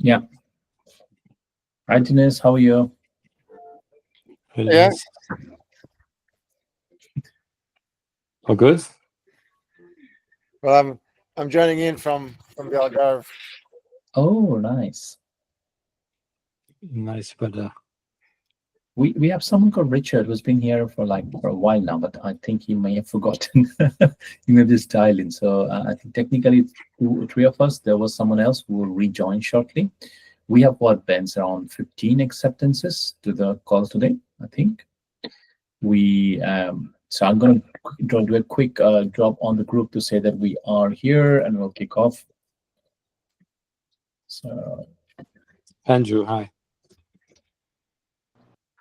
Yeah. Hi, Dennis. How are you? Yeah. All good? Well, I'm joining in from the Algarve. Oh, nice. Nice weather. We have someone called Richard who's been here for a while now, but I think he may have forgotten. He may just dial in. So I think technically three of us. There was someone else who will rejoin shortly. We have Ben's around 15 acceptances to the call today. I think so I'm going to do a quick drop on the group to say that we are here and we'll kick off. So Andrew, hi.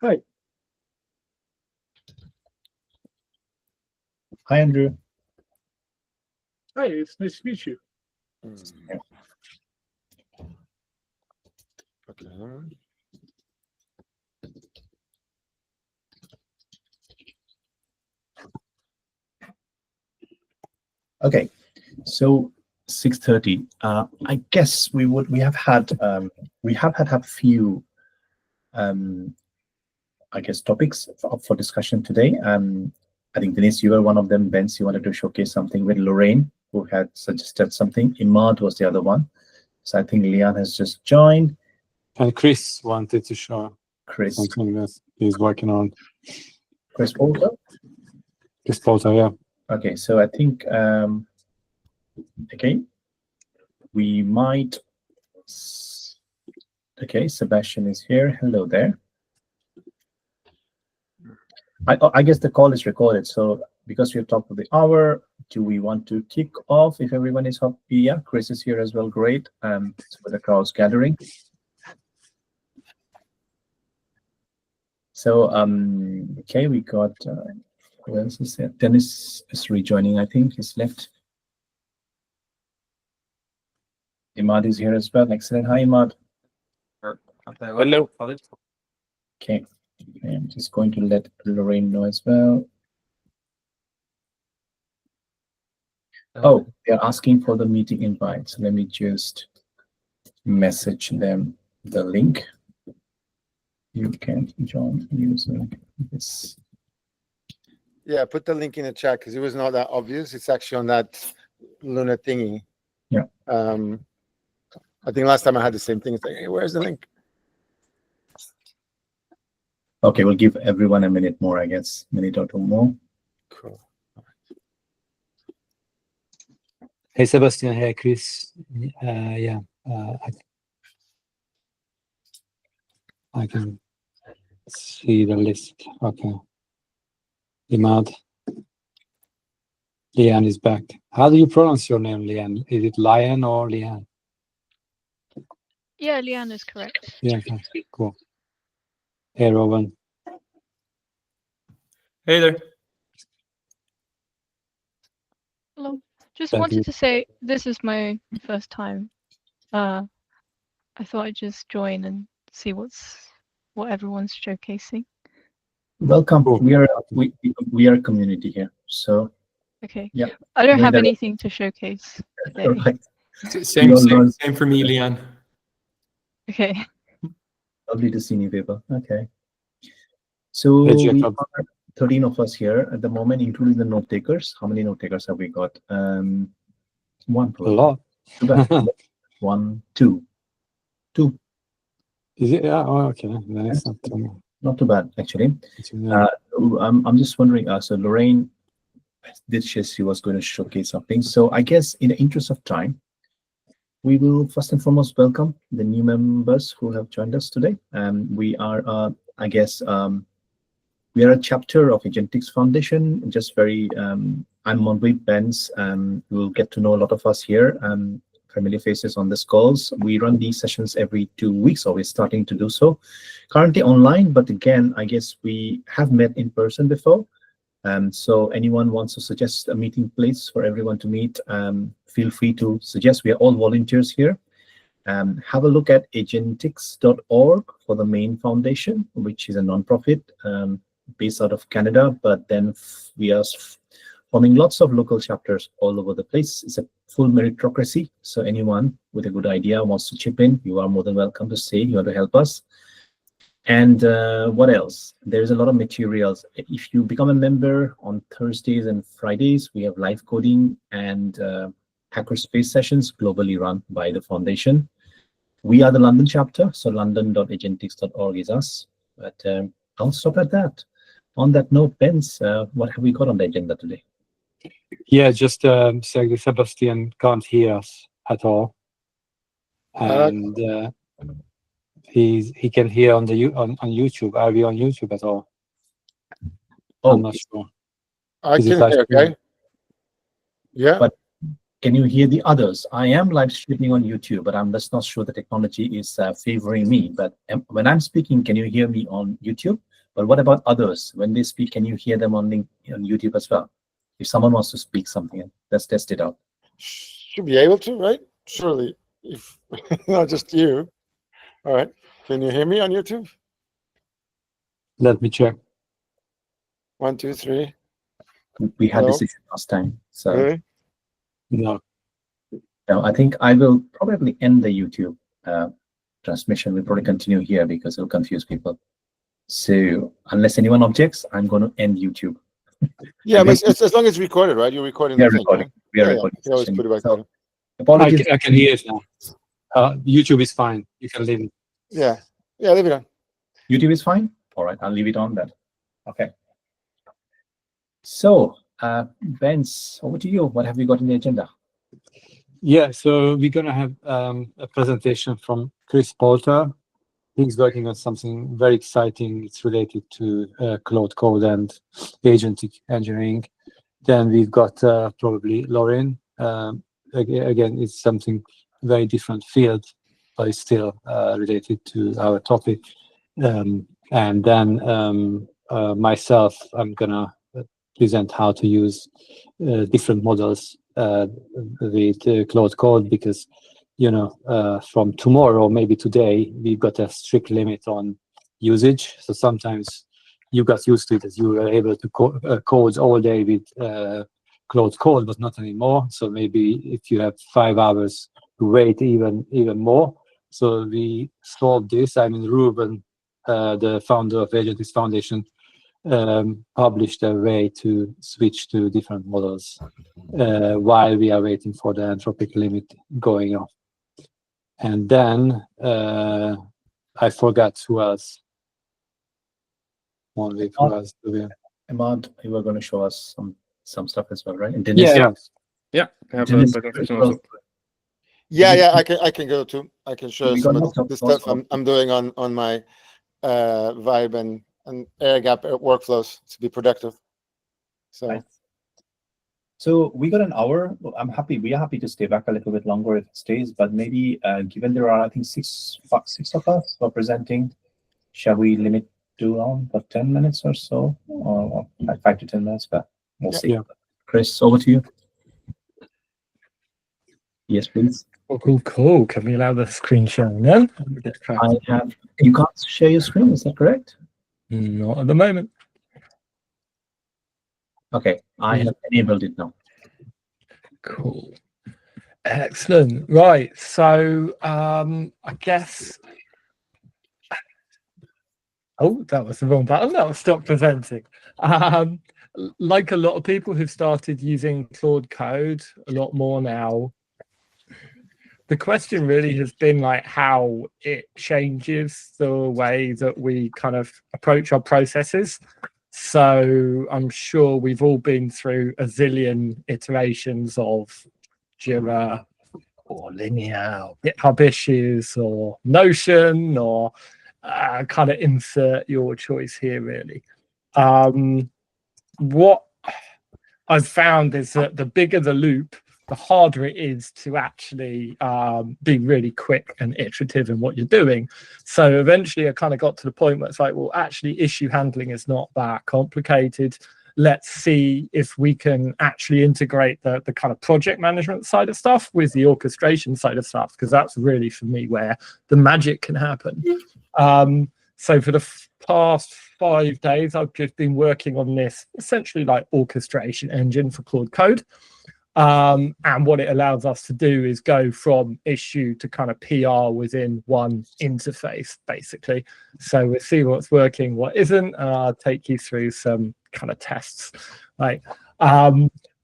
Hi. Hi, Andrew. Hi, it's nice to meet you. Okay. Okay, so 6:30. I guess we have had a few I guess topics for discussion today. I think Denise, you were one of them. Benz, you wanted to showcase something with Lorraine, who had suggested something. Imad was the other one. So I think Leon has just joined. And Chris wanted to show Chris. something that he's working on. Chris Porter? Chris Porter, yeah. Okay, so I think okay, we might. Okay, Sebastian is here. Hello there. I guess the call is recorded, so because we have talked for the hour, do we want to kick off if everyone is happy? Yeah, Chris is here as well. Great. So the crowd's gathering. So okay, we got who else is there? Dennis is rejoining. I think he's left. Imad is here as well. Excellent. Hi, Imad. Hello. Okay. I'm just going to let Lorraine know as well. Oh, they're asking for the meeting invite. So let me just message them the link. You can join using this. Yeah, put the link in the chat because it was not that obvious. It's actually on that Luna thingy. Yeah. I think last time I had the same thing. It's like, hey, where's the link? Okay, we'll give everyone a minute more, I guess. Minute or two more. Cool. Hey, Sebastian. Hey, Chris. Yeah. I can see the list. Okay. Imad. Leanne is back. How do you pronounce your name, Leanne? Is it Lion or Leanne? Yeah, Leanne is correct. Yeah, okay. Cool. Hey, Robin. Hey there. Hello. Just Thank wanted you. to say this is my first time. I thought I'd just join and see what everyone's showcasing. Welcome. Cool. We are a community here. So Okay. yeah. I don't have Neither- anything to showcase today. Right. Same all learn. for me, Leon. Okay. Lovely to see you, Vibha. Okay. So Hey, we Jacob. are 13 of us here at the moment, including the note takers. How many note takers have we got? One. A Probably. lot. Too bad. One, two. Is it? Yeah. Oh, okay. Then it's Not too bad, actually. not. I'm just wondering. So Lorraine did say she was going to showcase something. So I guess in the interest of time, we will first and foremost welcome the new members who have joined us today. We are, I guess, we are a chapter of Agentics Foundation. Just very, I'm Monway Benz. You'll get to know a lot of us here. Familiar faces on this calls. We run these sessions every 2 weeks, or we're starting to do so. Currently online, but again, I guess we have met in person before. So anyone wants to suggest a meeting place for everyone to meet, feel free to suggest. We are all volunteers here. Have a look at agentics.org for the main foundation, which is a nonprofit based out of Canada, but then we are forming lots of local chapters all over the place. It's a full meritocracy. So anyone with a good idea wants to chip in, you are more than welcome to say you want to help us. And what else? There's a lot of materials. If you become a member on Thursdays and Fridays, we have live coding and hackerspace sessions globally run by the foundation. We are the London chapter, so london.agentics.org is us. But I'll stop at that. On that note, Benz, what have we got on the agenda today? Yeah, just saying that Sebastian can't hear us at all, and he can hear on YouTube. Are we on YouTube at all? Oh, I'm not sure. I Is it can live hear, streaming? okay? Yeah. But can you hear the others? I am live streaming on YouTube, but I'm just not sure the technology is favoring me. But when I'm speaking, can you hear me on YouTube? But what about others? When they speak, can you hear them on YouTube as well? If someone wants to speak something, let's test it out. Should be able to, right? Surely, if not just you. All right. Can you hear me on YouTube? Let me check. 1, 2, 3. We had Hello? this issue last time. So Really? No. now I think I will probably end the YouTube transmission. We'll probably continue here because it'll confuse people. So unless anyone objects, I'm going to end YouTube. Yeah, but as long as it's recorded, right? You're recording We the are thing, recording. right? We are Yeah, recording. you always put it back So, there. apologies. I can hear it now. YouTube is fine. You can leave it. Yeah. Yeah, leave it on. YouTube is fine. All right, I'll leave it on then. Okay. So, Benz, over to you. What have you got in the agenda? Yeah, so we're gonna have a presentation from Chris Poulter. He's working on something very exciting. It's related to cloud code and agentic engineering. Then we've got probably Lauren. Again, it's something very different field, but it's still related to our topic. And then myself, I'm gonna present how to use different models with cloud code, because from tomorrow, maybe today, we've got a strict limit on usage. So sometimes you got used to it, as you were able to code all day with cloud code, but not anymore. So maybe if you have 5 hours to wait, even more. So we solved this. I mean, Ruben, the founder of Agentics Foundation, published a way to switch to different models while we are waiting for the Anthropic limit going off. And then I forgot who else. Only who else do we have? Ahmad, you were going to show us some stuff as well, right? And Yeah. Yeah, I have a Dennis, presentation also. Yeah, I can go too. I can show We some got of the stuff I'm doing on my Vibe and air gap workflows to be productive. So Nice. So we got an hour. We are happy to stay back a little bit longer if it stays, but maybe given there are, I think, six of us who are presenting, shall we limit to about 10 minutes or so, or like 5 to 10 minutes, but we'll see. Yeah. Chris, over to you. Yes, please. Cool. Can we allow the screen sharing then? You can't share your screen, is that correct? Not at the moment. Okay, I have enabled it now. Cool. Excellent. Right. So I guess. Oh, that was the wrong button. That was stop presenting. Like a lot of people who've started using Claude Code a lot more now, the question really has been like how it changes the way that we kind of approach our processes. So I'm sure we've all been through a zillion iterations of Jira or Linear or GitHub issues or Notion or kind of insert your choice here, really. What I've found is that the bigger the loop, the harder it is to actually be really quick and iterative in what you're doing. So eventually I kind of got to the point where it's like, well, actually issue handling is not that complicated. Let's see if we can actually integrate the kind of project management side of stuff with the orchestration side of stuff, because that's really, for me, where the magic can happen. So for the past 5 days, I've just been working on this essentially like orchestration engine for Claude Code. And what it allows us to do is go from issue to kind of PR within one interface, basically. So we'll see what's working, what isn't, and I'll take you through some kind of tests, right?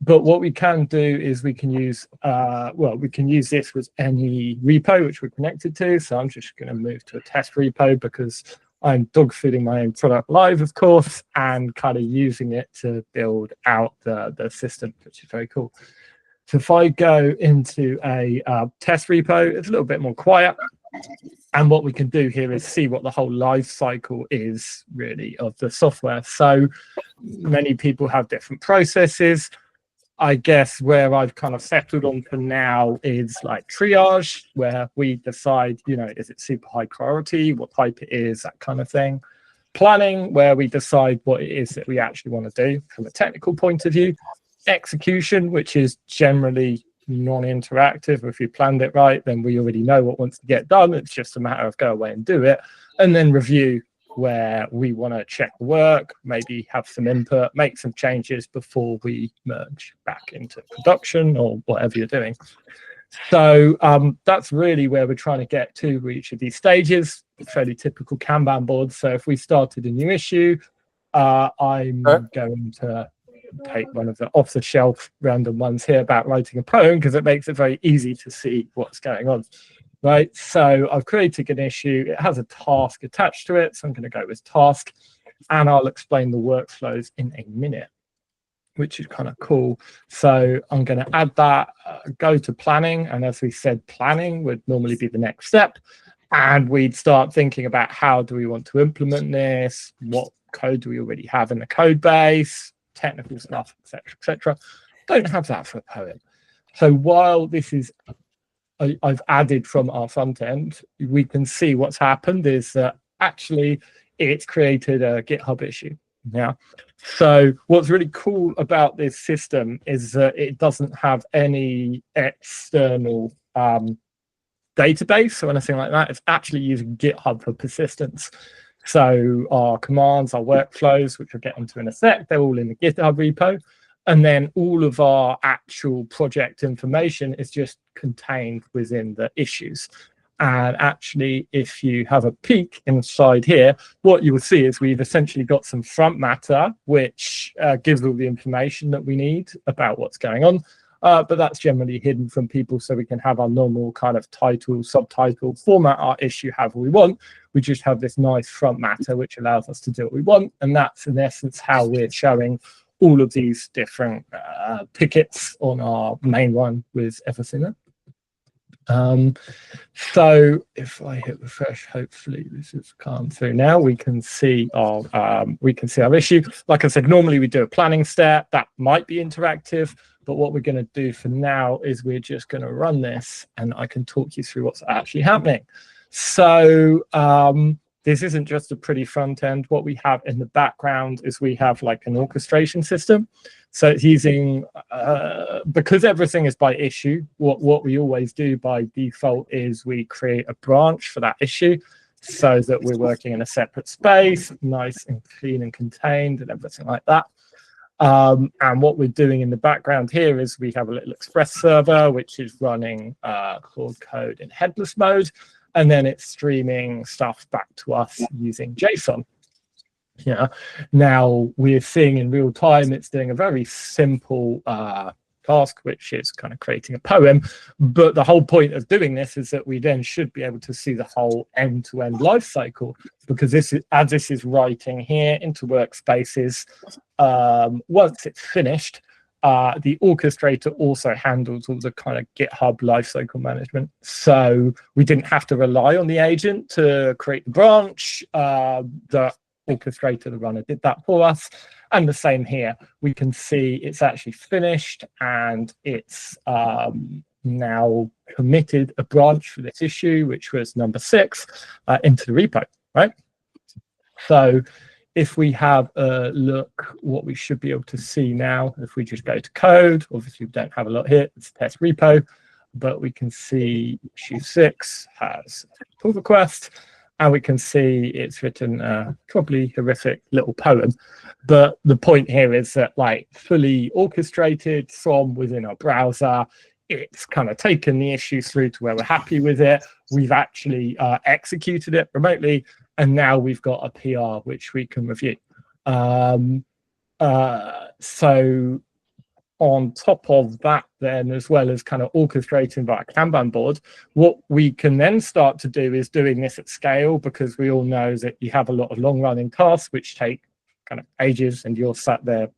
But what we can do is we can use, we can use this with any repo which we're connected to. So I'm just going to move to a test repo because I'm dog fooding my own product live, of course, and kind of using it to build out the system, which is very cool. So if I go into a test repo, it's a little bit more quiet. And what we can do here is see what the whole life cycle is really of the software. So many people have different processes. I guess where I've kind of settled on for now is like triage, where we decide, is it super high priority, what type it is, that kind of thing. Planning, where we decide what it is that we actually want to do from a technical point of view. Execution, which is generally non-interactive. If you planned it right, then we already know what wants to get done. It's just a matter of go away and do it. And then review, where we want to check the work, maybe have some input, make some changes before we merge back into production or whatever you're doing. So that's really where we're trying to get to with each of these stages. Fairly typical Kanban board. So if we started a new issue, I'm going to take one of the off-the-shelf random ones here about writing a poem because it makes it very easy to see what's going on. Right, so I've created an issue. It has a task attached to it, so I'm going to go with task, and I'll explain the workflows in a minute, which is kind of cool. So I'm going to add that, go to planning, and as we said, planning would normally be the next step, and we'd start thinking about how do we want to implement this, what code do we already have in the code base, technical stuff, etc., etc. Don't have that for a poem. So while this is I've added from our front end, we can see what's happened is that actually it's created a GitHub issue. Yeah. So what's really cool about this system is that it doesn't have any external database or anything like that. It's actually using GitHub for persistence. So our commands, our workflows, which we'll get into in a sec, they're all in the GitHub repo. And then all of our actual project information is just contained within the issues. And actually, if you have a peek inside here, what you will see is we've essentially got some front matter, which gives all the information that we need about what's going on. But that's generally hidden from people, so we can have our normal kind of title, subtitle, format our issue however we want. We just have this nice front matter, which allows us to do what we want. And that's in essence how we're showing all of these different tickets on our main one with everything there. So if I hit refresh, hopefully this is come through now. We can see our issue. Like I said, normally we do a planning step that might be interactive, but what we're going to do for now is we're just going to run this, and I can talk you through what's actually happening. So this isn't just a pretty front end. What we have in the background is we have like an orchestration system. So it's using, because everything is by issue, what we always do by default is we create a branch for that issue so that we're working in a separate space, nice and clean and contained and everything like that. And what we're doing in the background here is we have a little Express server, which is running Claude Code in headless mode. And then it's streaming stuff back to us using JSON. Yeah. Now we're seeing in real time, it's doing a very simple task, which is kind of creating a poem. But the whole point of doing this is that we then should be able to see the whole end-to-end life cycle, because this is, as this is writing here into workspaces, once it's finished, the orchestrator also handles all the kind of GitHub lifecycle management. So we didn't have to rely on the agent to create the branch. The orchestrator, the runner, did that for us. And the same here. We can see it's actually finished, and it's now committed a branch for this issue, which was number 6, into the repo, right? So if we have a look, what we should be able to see now, if we just go to code, obviously we don't have a lot here, it's a test repo, but we can see issue 6 has a pull request, and we can see it's written a probably horrific little poem. But the point here is that, like, fully orchestrated from within our browser, it's kind of taken the issue through to where we're happy with it. We've actually executed it remotely, and now we've got a PR which we can review. So on top of that, then, as well as kind of orchestrating via Kanban board, what we can then start to do is doing this at scale, because we all know that you have a lot of long-running tasks which take kind of ages, and you're sat there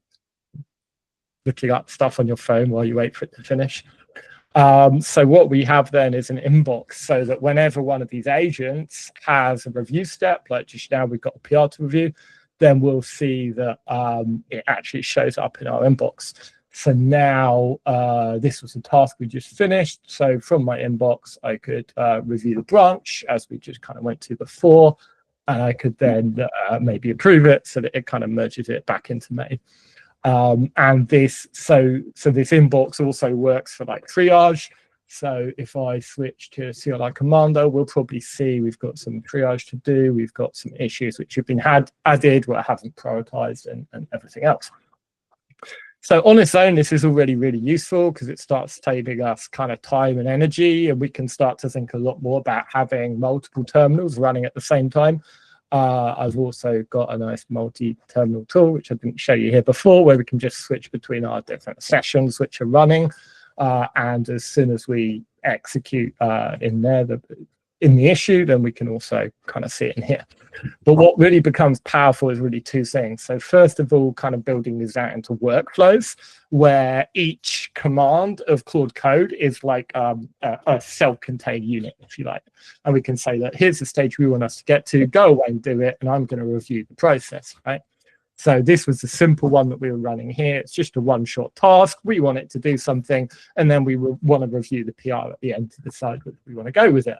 looking up stuff on your phone while you wait for it to finish. So what we have then is an inbox, so that whenever one of these agents has a review step, like just now we've got a PR to review, then we'll see that it actually shows up in our inbox. So now this was a task we just finished. So from my inbox, I could review the branch, as we just kind of went to before, and I could then maybe approve it so that it kind of merges it back into May. And this inbox also works for like triage. So if I switch to CLI Commander, we'll probably see we've got some triage to do. We've got some issues which have been added where I haven't prioritized, and everything else. So on its own, this is already really useful, because it starts saving us kind of time and energy, and we can start to think a lot more about having multiple terminals running at the same time. I've also got a nice multi-terminal tool, which I didn't show you here before, where we can just switch between our different sessions which are running. And as soon as we execute in the issue, then we can also kind of see it in here. But what really becomes powerful is really two things. So first of all, kind of building these out into workflows, where each command of Claude Code is like a self-contained unit, if you like. And we can say that here's the stage we want us to get to, go away and do it, and I'm going to review the process, right? So this was the simple one that we were running here. It's just a one-shot task. We want it to do something, and then we want to review the PR at the end to decide whether we want to go with it.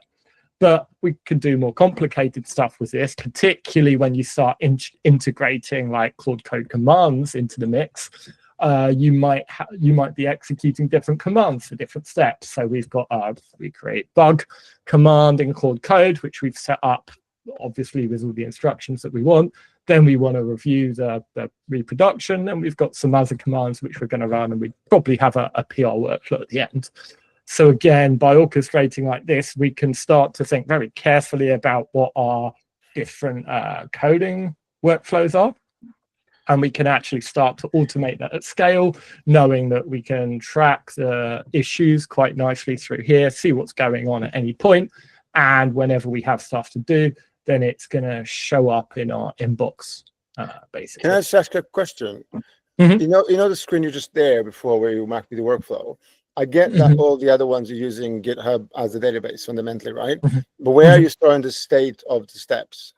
But we can do more complicated stuff with this, particularly when you start integrating like Claude Code commands into the mix. You might be executing different commands for different steps. So we've got we create bug command in Claude Code, which we've set up obviously with all the instructions that we want. Then we want to review the reproduction, and we've got some other commands which we're going to run, and we probably have a PR workflow at the end. So again, by orchestrating like this, we can start to think very carefully about what our different coding workflows are. And we can actually start to automate that at scale, knowing that we can track the issues quite nicely through here, see what's going on at any point. And whenever we have stuff to do, then it's going to show up in our inbox, basically. Can I just ask a question? Mm-hmm. You know the screen you just there before, where you mark the workflow. I get that all the other ones are using GitHub as a database fundamentally, right? But where are you storing the state of the steps?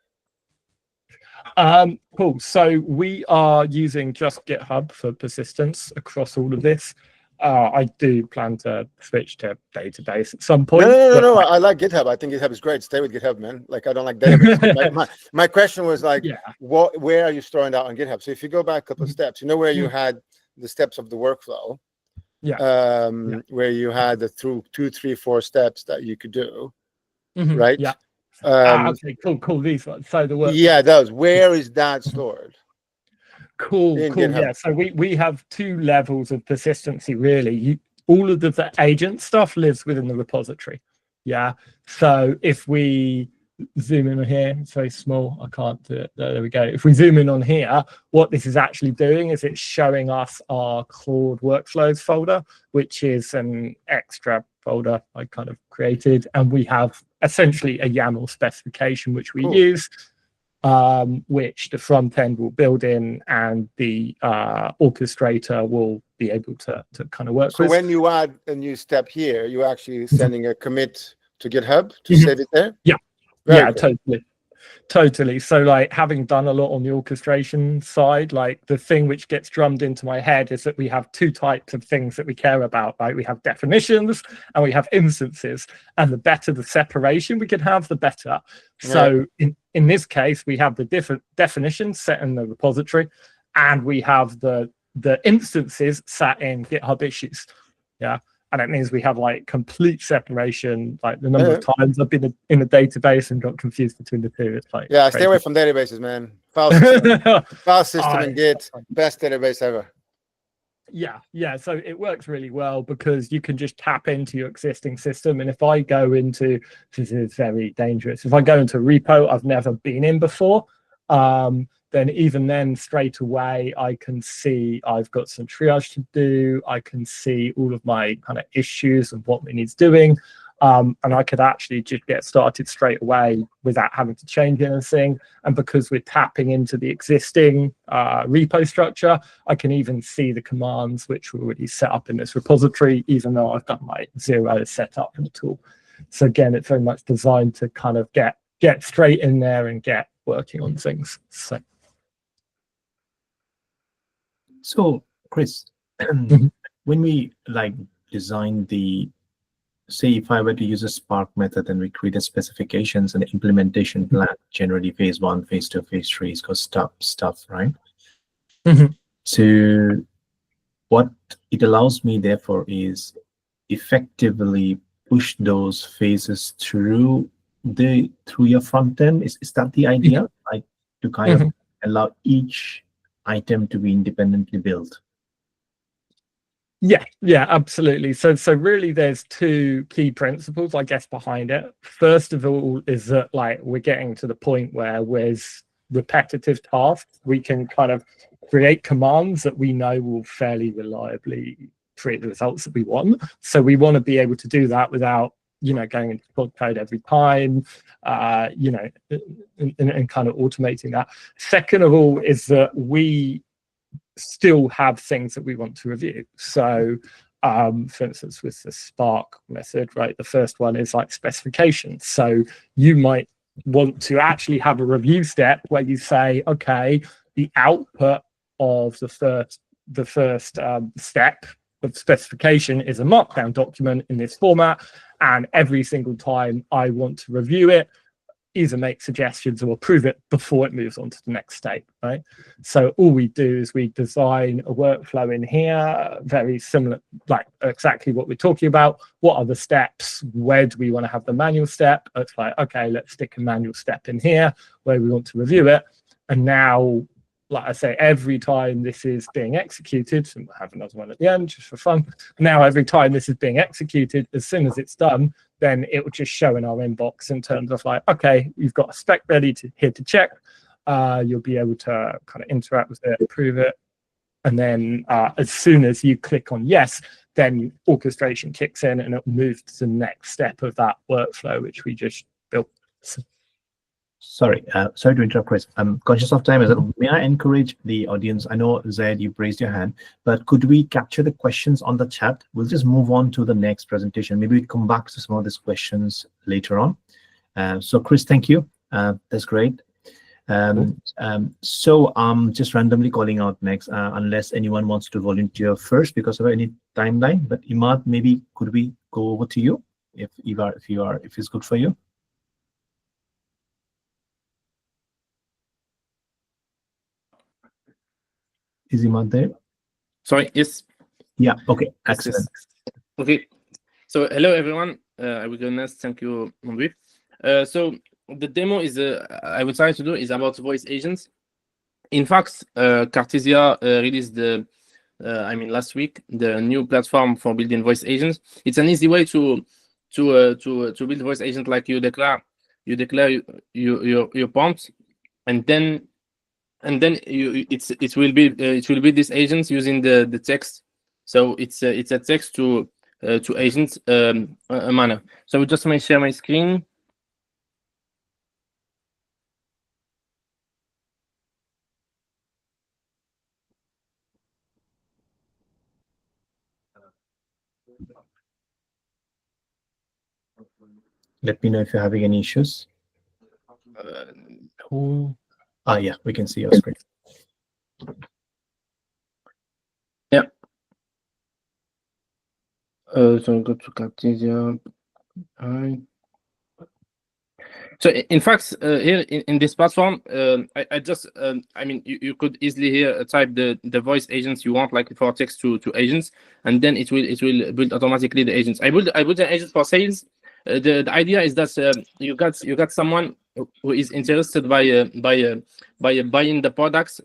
Cool. So we are using just GitHub for persistence across all of this. I do plan to switch to database at some point. No. I like GitHub. I think GitHub is great. Stay with GitHub, man. Like, I don't like database. my question was like, where are you storing that on GitHub? So if you go back a couple of steps, you know where you had the steps of the workflow. Where you had the 2, 3, 4 steps that you could do, right? Yeah. Okay, cool. These ones. So the work. Yeah, those. Where is that stored? Cool. GitHub. Yeah. So we have 2 levels of persistency, really. All of the agent stuff lives within the repository. Yeah. So if we zoom in on here, it's very small. I can't do it. There we go. If we zoom in on here, what this is actually doing is it's showing us our Claude workflows folder, which is an extra folder I kind of created. And we have essentially a YAML specification, which we use, which the front end will build in, and the orchestrator will be able to kind of work with. So when you add a new step here, you're actually sending a commit to GitHub to save it there? Yeah. Very cool. Totally. So like, having done a lot on the orchestration side, like the thing which gets drummed into my head is that we have 2 types of things that we care about, right? We have definitions and we have instances, and the better the separation we can have, the better. So in this case, we have the different definitions set in the repository, and we have the instances sat in GitHub issues. Yeah. And it means we have like complete separation. Like the number of times I've been in a database and got confused between the two. It's like stay away from databases, man. File system in Git, best database ever. Yeah. So it works really well because you can just tap into your existing system. And if I go into, this is very dangerous, if I go into a repo I've never been in before, then even then straight away I can see I've got some triage to do. I can see all of my kind of issues and what it needs doing. And I could actually just get started straight away without having to change anything. And because we're tapping into the existing repo structure, I can even see the commands which were already set up in this repository, even though I've got my 0 set up in the tool. So again, it's very much designed to kind of get straight in there and get working on things. So Chris, when we like design the, say if I were to use a Spark method and we created specifications and implementation plan, generally phase 1, phase 2, phase 3 is called stuff, right? So what it allows me therefore is effectively push those phases through your front end. Is that the idea? Like to kind of allow each item to be independently built? Yeah, absolutely. So really there's two key principles, I guess, behind it. First of all is that like we're getting to the point where with repetitive tasks, we can kind of create commands that we know will fairly reliably create the results that we want. So we want to be able to do that without, going into code every time, and kind of automating that. Second of all is that we still have things that we want to review. So for instance, with the Spark method, right, the first one is like specifications. So you might want to actually have a review step where you say, okay, the output of the first step of specification is a markdown document in this format, and every single time I want to review it, either make suggestions or approve it before it moves on to the next state, right? So all we do is we design a workflow in here, very similar, like exactly what we're talking about. What are the steps? Where do we want to have the manual step? It's like, okay, let's stick a manual step in here where we want to review it. And now, like I say, every time this is being executed, and we'll have another one at the end just for fun. Now, every time this is being executed, as soon as it's done, then it will just show in our inbox in terms of like, okay, you've got a spec ready here to check. You'll be able to kind of interact with it, approve it. And then as soon as you click on yes, then orchestration kicks in and it'll move to the next step of that workflow, which we just built. Sorry to interrupt, Chris. I'm conscious of time. May I encourage the audience? I know, Zaid, you've raised your hand, but could we capture the questions on the chat? We'll just move on to the next presentation. Maybe we come back to some of these questions later on. So, Chris, thank you. That's great. So I'm just randomly calling out next, unless anyone wants to volunteer first because of any timeline. But Imad, maybe could we go over to you if it's good for you? Is Imad there? Sorry, yes. Yeah, okay, excellent. Okay, so hello everyone. I will go next. Thank you, Mondri. So the demo is, I would try to do is about voice agents. In fact, Cartesia released last week, the new platform for building voice agents. It's an easy way to build voice agent. Like you declare your prompt, and then it will be these agents using the text. So it's a text to agents manner. So I just may share my screen. Let me know if you're having any issues. Yeah, we can see your screen. Yeah. So go to Cartesia. So in fact, here in this platform, I just, I mean, you could easily here type the voice agents you want, like for text to agents, and then it will build automatically the agents. I built an agent for sales. The idea is that you got someone who is interested by buying the products,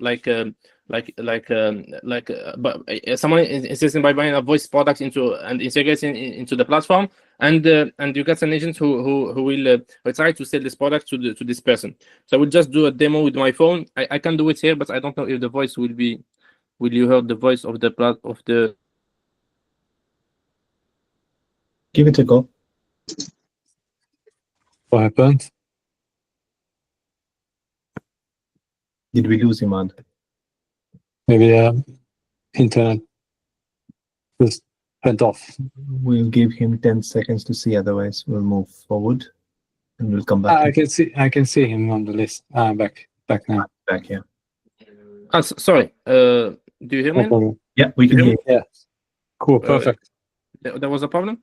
someone is insisting by buying a voice product and integrating into the platform, and you get an agent who will try to sell this product to this person. So I will just do a demo with my phone. I can do it here, but I don't know if the voice will you hear the voice of the Give it a go. What happened? Did we lose Imad? Maybe internet just went off. We'll give him 10 seconds to see, otherwise we'll move forward and we'll come back. I can see him on the list. Back now. Back here. Sorry. Do you hear No me? problem. Yeah, we can hear you. Yeah. Cool. Perfect. There was a problem.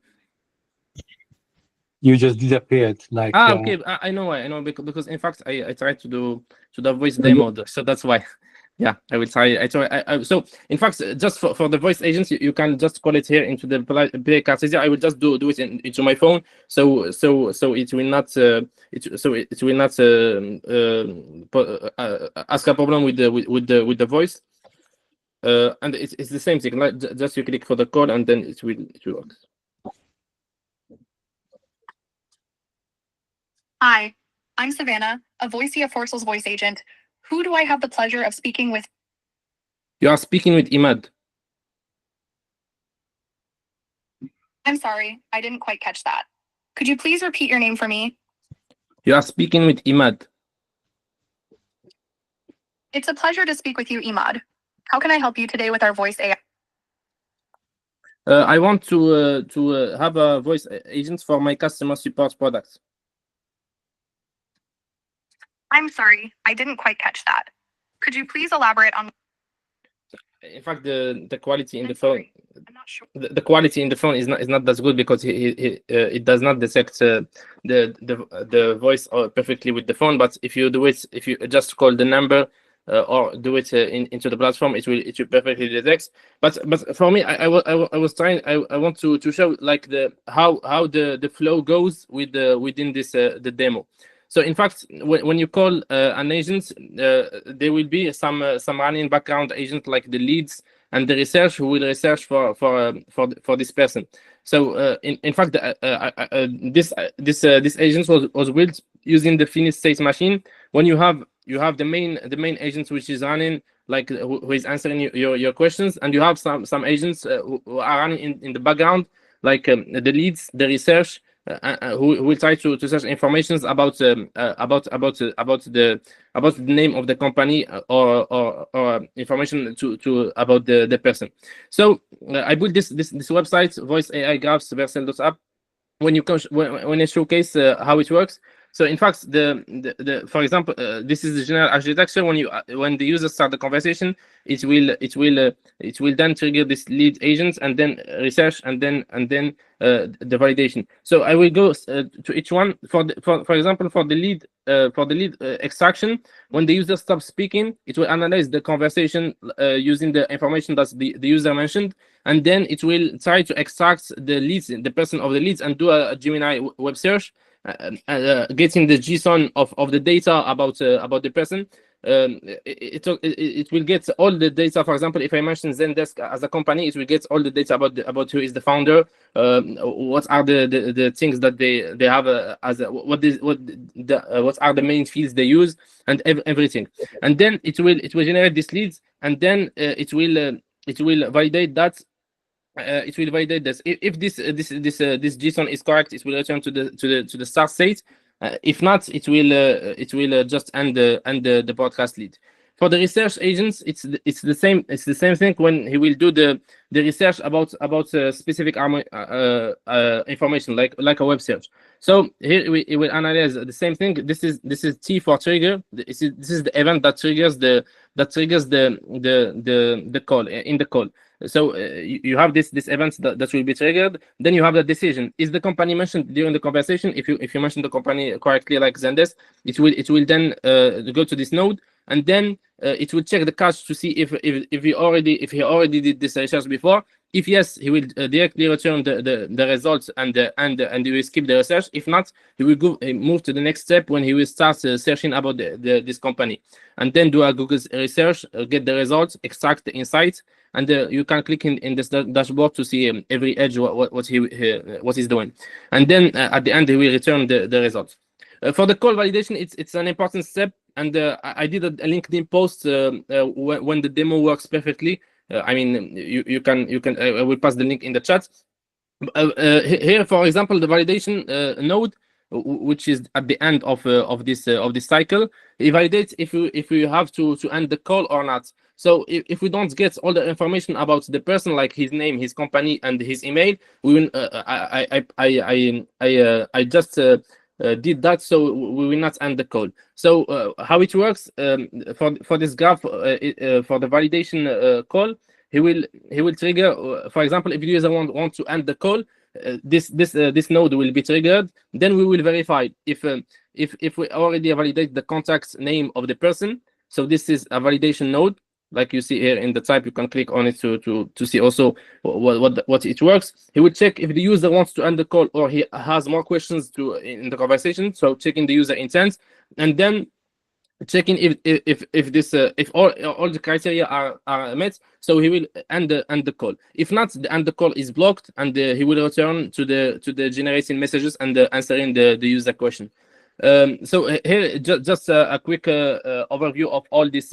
You just disappeared. Like. Okay. I know why. I know because in fact I tried to do the voice demo, so that's why. Yeah, I will try. So in fact, just for the voice agents, you can just call it here into the play Cartesia. I will just do it into my phone. So it will not ask a problem with the voice. And it's the same thing. Like just you click for the call and then it will work. Hi, I'm Savannah, a Voicea Forcel's voice agent. Who do I have the pleasure of speaking with? You are speaking with Imad. I'm sorry, I didn't quite catch that. Could you please repeat your name for me? You are speaking with Imad. It's a pleasure to speak with you, Imad. How can I help you today with our voice AI? I want to have a voice agent for my customer support products. I'm sorry, I didn't quite catch that. Could you please elaborate on? In fact, the quality in the phone, I'm not sure. the quality in the phone is not that good because it does not detect the voice perfectly with the phone. But if you just call the number or do it into the platform, it will perfectly detect. But for me, I was trying. I want to show like how the flow goes within this the demo. So in fact, when you call an agent, there will be some running background agent like the leads and the research who will research for this person. So in fact, this agent was built using the finished state machine. When you have the main agent which is running, like who is answering your questions, and you have some agents who are running in the background, like the leads, the research. Who will try to search information about the name of the company or information to about the person. So I built this website, Voice AI Graphs Vercel.app. When I showcase how it works. So in fact, for example, this is the general architecture. When the user start the conversation, it will then trigger this lead agent and then research and then the validation. So I will go to each one for example for the lead extraction. When the user stops speaking, it will analyze the conversation using the information that the user mentioned, and then it will try to extract the person of the leads and do a Gemini web search. Getting the JSON of the data about the person. It will get all the data. For example, if I mention Zendesk as a company, it will get all the data about who is the founder, what are the things that they have what are the main fields they use, and everything. And then it will generate these leads, and then it will validate that. It will validate this. If this JSON is correct, it will return to the start state. If not, it will just end the podcast lead. For the research agents, it's the same. It's the same thing when he will do the research about specific information like a web search. So here it will analyze the same thing. This is T for trigger. This is the event that triggers the call in the call. So you have this event that will be triggered. Then you have the decision. Is the company mentioned during the conversation? If you mention the company correctly, like Zendesk, it will then go to this node, and then it will check the cache to see if he already did this research before. If yes, he will directly return the results and he will skip the research. If not, he will move to the next step when he will start searching about this company, and then do a Google research, get the results, extract the insights, and you can click in this dashboard to see every edge what he's doing, and then at the end he will return the results. For the call validation, it's an important step, and I did a LinkedIn post when the demo works perfectly. I mean, you can I will pass the link in the chat. Here, for example, the validation node, which is at the end of this cycle, it validates if you have to end the call or not. So if we don't get all the information about the person, like his name, his company, and his email, we will. I just did that, so we will not end the call. So how it works for this graph for the validation call, he will trigger. For example, if the user want to end the call, this node will be triggered. Then we will verify if we already validate the contact's name of the person. So this is a validation node. Like you see here in the type, you can click on it to see also what it works. He will check if the user wants to end the call or he has more questions in the conversation. So checking the user intent, and then checking if all the criteria are met. So he will end the call. If not, the end the call is blocked, and he will return to the generating messages and answering the user question. So here just a quick overview of all this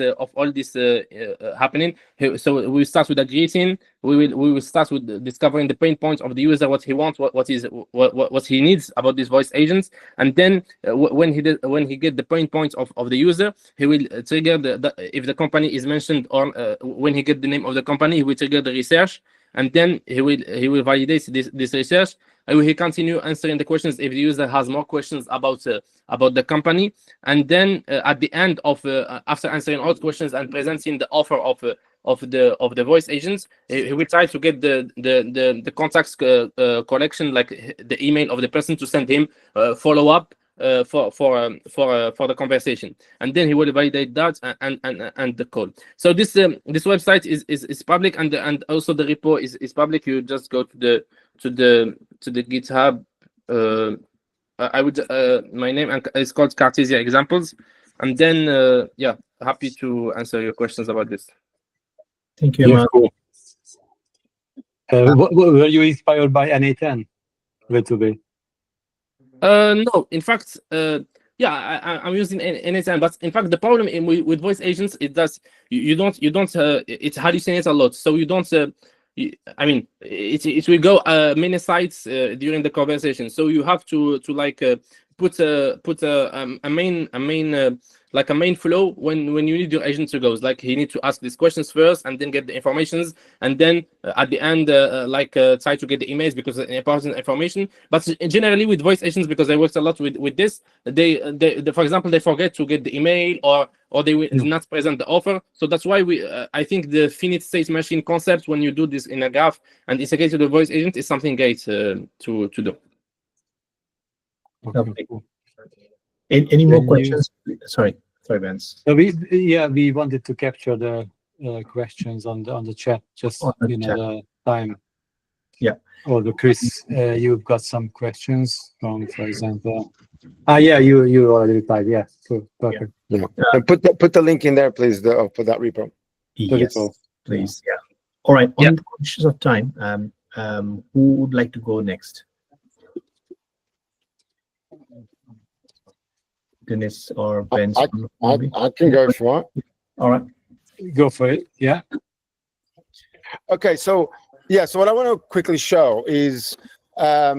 happening. So we start with a greeting. We will start with discovering the pain points of the user, what he wants, what he needs about these voice agents, and then when he get the pain points of the user, he will trigger if the company is mentioned, or when he get the name of the company, he will trigger the research, and then he will validate this research. He continue answering the questions if the user has more questions about the company, and then at the end of after answering all questions and presenting the offer of the voice agents, he will try to get the contacts collection, like the email of the person, to send him follow up for the conversation, and then he will validate that and the call. So this website is public, and also the repo is public. You just go to the GitHub. I would my name is called Cartesia Examples, and then yeah, happy to answer your questions about this. Thank you, Yeah, Emma. cool. Were you inspired by NA10? No, in fact, yeah, I'm using NA10, but in fact, the problem with voice agents is that you don't it hallucinates a lot, so you don't. I mean, it will go many sites during the conversation, so you have to like put a main like a main flow when you need your agent to go. Like he need to ask these questions first, and then get the informations, and then at the end try to get the emails because it's important information. But generally with voice agents, because I worked a lot with this, they for example, they forget to get the email, or they will not present the offer. So that's why I think the finite state machine concept, when you do this in a graph and integrate to the voice agent, is something great to do. Okay. Any more questions? Sorry, Vance. So we wanted to capture the questions on the chat, just the time. Yeah. Or the Chris, you've got some questions from, for example. Yeah, you already replied. Yeah, cool, perfect. Yeah. Put the link in there, please, for that repo. Yes, please. Yeah. All right. On the issues of time, who would like to go next? Dennis or Ben? I can go if you want. All right. Go for it. Yeah. Okay. So what I want to quickly show is a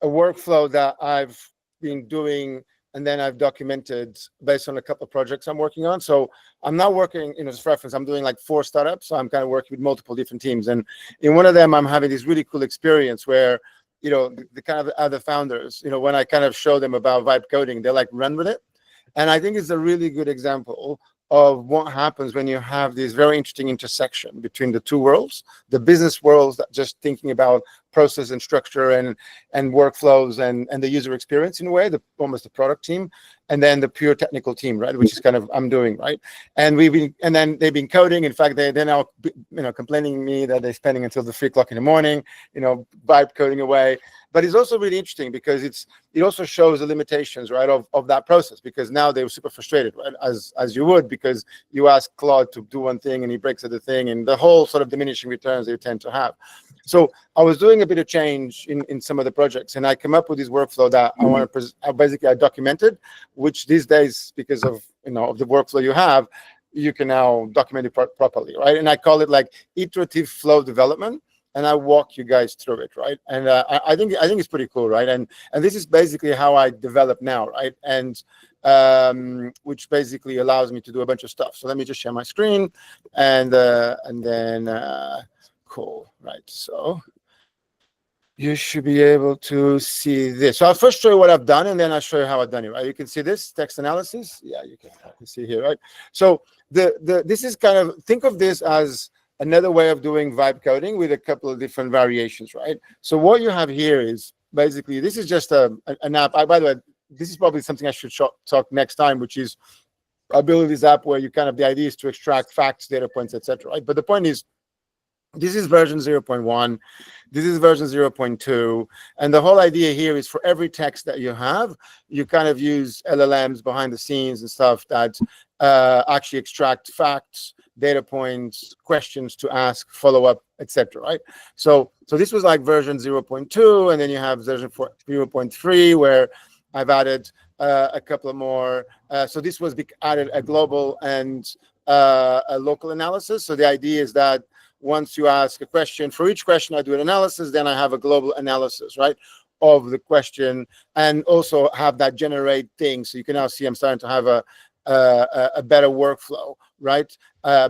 workflow that I've been doing, and then I've documented based on a couple of projects I'm working on. So I'm now working, as reference, I'm doing like 4 startups. So I'm kind of working with multiple different teams. And in one of them, I'm having this really cool experience where, the kind of other founders, when I kind of show them about vibe coding, they're like, run with it. And I think it's a really good example of what happens when you have this very interesting intersection between the two worlds, the business worlds that just thinking about process and structure and workflows and the user experience in a way, almost the product team, and then the pure technical team, right, which is kind of I'm doing, right? And then they've been coding. In fact, they're now complaining to me that they're spending until the 3 o'clock in the morning, vibe coding away. But it's also really interesting because it also shows the limitations, right, of that process, because now they're super frustrated, right, as you would, because you ask Claude to do one thing and he breaks the thing, and the whole sort of diminishing returns they tend to have. So I was doing a bit of change in some of the projects, and I came up with this workflow that I want to basically I documented, which these days, because of of the workflow you have, you can now document it properly, right? And I call it like iterative flow development, and I walk you guys through it, right? And I think it's pretty cool, right? And this is basically how I develop now, right? And which basically allows me to do a bunch of stuff. So let me just share my screen, and then cool, right? So you should be able to see this. So I'll first show you what I've done, and then I'll show you how I've done it, right? You can see this text analysis. Yeah, you can see here, right? So this is kind of, think of this as another way of doing vibe coding with a couple of different variations, right? So what you have here is basically, this is just an app. By the way, this is probably something I should talk next time, which is I build this app where you kind of, the idea is to extract facts, data points, etc. Right? But the point is, this is version 0.1, this is version 0.2, and the whole idea here is for every text that you have, you kind of use LLMs behind the scenes and stuff that actually extract facts, data points, questions to ask, follow up, etc. Right? So this was like version 0.2, and then you have version 0.3 where I've added a couple of more. So this was added a global and a local analysis. So the idea is that once you ask a question, for each question I do an analysis, then I have a global analysis, right, of the question, and also have that generate thing. So you can now see I'm starting to have a better workflow, right,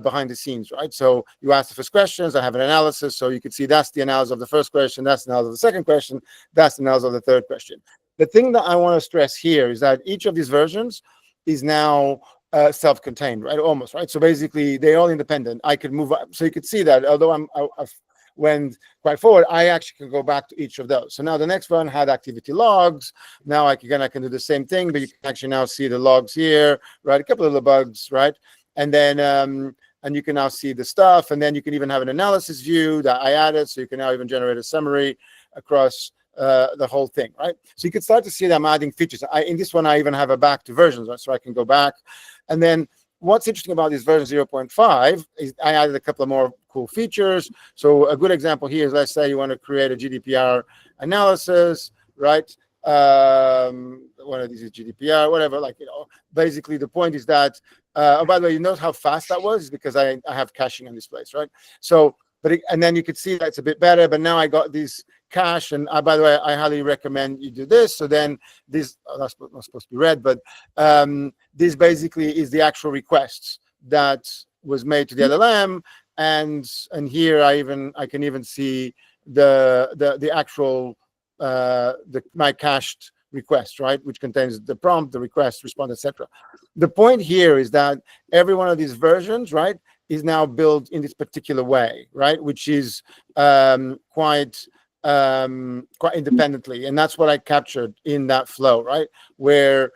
behind the scenes, right? So you ask the first questions, I have an analysis, so you can see that's the analysis of the first question, that's the analysis of the second question, that's the analysis of the third question. The thing that I want to stress here is that each of these versions is now self-contained, right? Almost, right? So basically, they're all independent. I could move up. So you could see that, although I've went quite forward, I actually can go back to each of those. So now the next one had activity logs. Now I can do the same thing, but you can actually now see the logs here, right? A couple of the bugs, right? And then and you can now see the stuff, and then you can even have an analysis view that I added, so you can now even generate a summary across the whole thing, right? So you can start to see that I'm adding features. In this one, I even have a back to versions, right? So I can go back. And then what's interesting about this version 0.5 is I added a couple of more cool features. So a good example here is, let's say you want to create a GDPR analysis, right? One of these is GDPR, whatever, basically the point is that, oh, by the way, you notice how fast that was? Because I have caching on this place, right? So, and then you could see that it's a bit better, but now I got this cache, and by the way, I highly recommend you do this. So then this, that's not supposed to be read, but this basically is the actual requests that was made to the LLM, and here I can even see the actual my cached request, right, which contains the prompt, the request, response, etc. The point here is that every one of these versions, right, is now built in this particular way, right, which is quite independently, and that's what I captured in that flow, right, where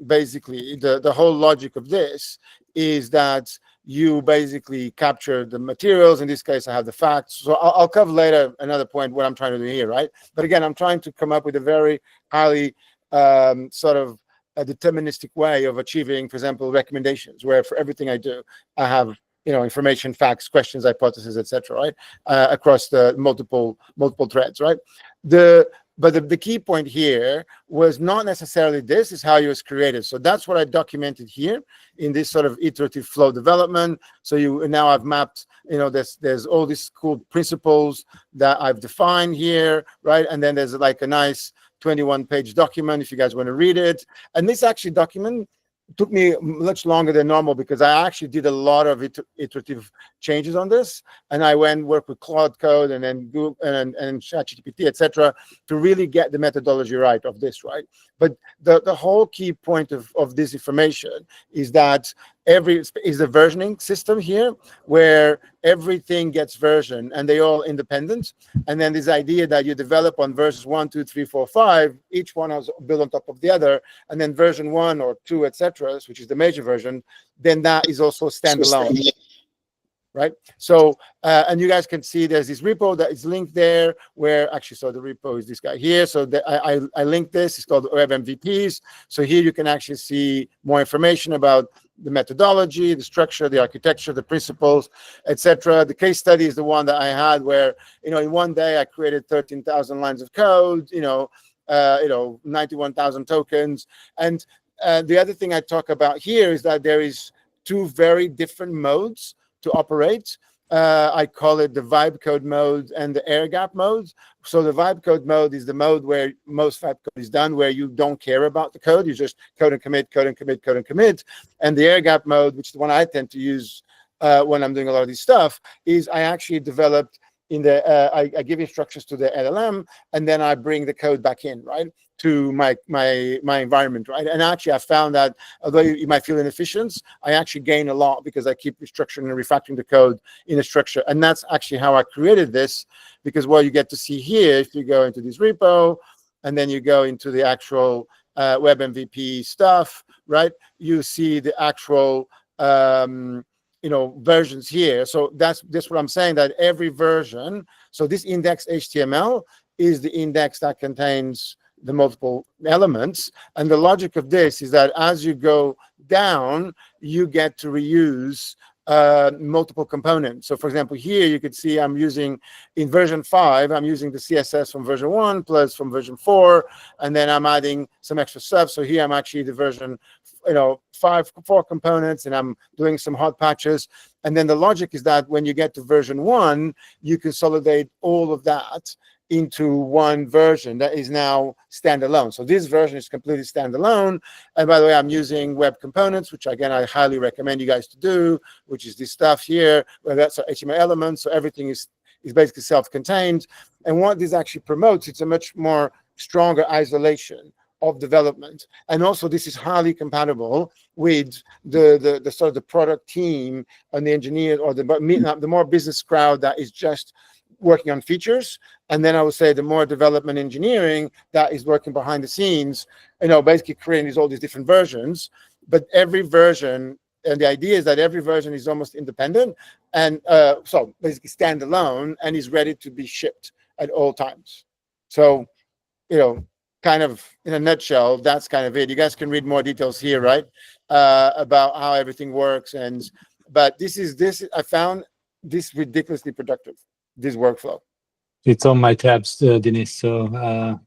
basically the whole logic of this is that you basically capture the materials. In this case, I have the facts. So I'll cover later another point what I'm trying to do here, right? But again, I'm trying to come up with a very highly sort of a deterministic way of achieving, for example, recommendations, where for everything I do, I have information, facts, questions, hypotheses, etc. Right, across the multiple threads, right? But the key point here was not necessarily this is how it was created. So that's what I documented here in this sort of iterative flow development. So now I've mapped, there's all these cool principles that I've defined here, right? And then there's like a nice 21-page document if you guys want to read it. And this actually document took me much longer than normal because I actually did a lot of iterative changes on this, and I went work with Claude Code and then Google and ChatGPT, etc., to really get the methodology right of this, right? But the whole key point of this information is that is a versioning system here where everything gets versioned and they're all independent. And then this idea that you develop on versions 1, 2, 3, 4, 5, each one is built on top of the other, and then version 1 or 2, etc., which is the major version, then that is also standalone. Right. So, and you guys can see there's this repo that is linked there where actually, so the repo is this guy here. So I linked this, it's called Web MVPs. So here you can actually see more information about the methodology, the structure, the architecture, the principles, etc. The case study is the one that I had where, in one day I created 13,000 lines of code, 91,000 tokens. And the other thing I talk about here is that there is 2 very different modes to operate. I call it the vibe code mode and the air gap mode. So the vibe code mode is the mode where most vibe code is done, where you don't care about the code. You just code and commit, code and commit, code and commit. And the air gap mode, which is the one I tend to use when I'm doing a lot of this stuff, is I actually developed in the, I give instructions to the LLM, and then I bring the code back in, right, to my environment, right? And actually, I found that although you might feel inefficient, I actually gain a lot because I keep restructuring and refactoring the code in a structure. And that's actually how I created this, because what you get to see here, if you go into this repo, and then you go into the actual Web MVP stuff, right, you see the actual versions here. So that's what I'm saying, that every version, so this index HTML is the index that contains the multiple elements. And the logic of this is that as you go down, you get to reuse multiple components. So for example, here you could see I'm using, in version 5, I'm using the CSS from version 1 plus from version 4, and then I'm adding some extra stuff. So here I'm actually the version 4 components, and I'm doing some hot patches. And then the logic is that when you get to version 1, you consolidate all of that into one version that is now standalone. So this version is completely standalone. And by the way, I'm using web components, which again, I highly recommend you guys to do, which is this stuff here, where that's our HTML elements. So everything is basically self-contained. And what this actually promotes, it's a much more stronger isolation of development. And also this is highly compatible with the sort of the product team and the engineer or the more business crowd that is just working on features. And then I would say the more development engineering that is working behind the scenes, basically creating all these different versions. But every version, and the idea is that every version is almost independent and so basically standalone and is ready to be shipped at all times. So, kind of in a nutshell, that's kind of it. You guys can read more details here, right? About how everything works. But I found this ridiculously productive, this workflow. It's on my tabs, Denise. So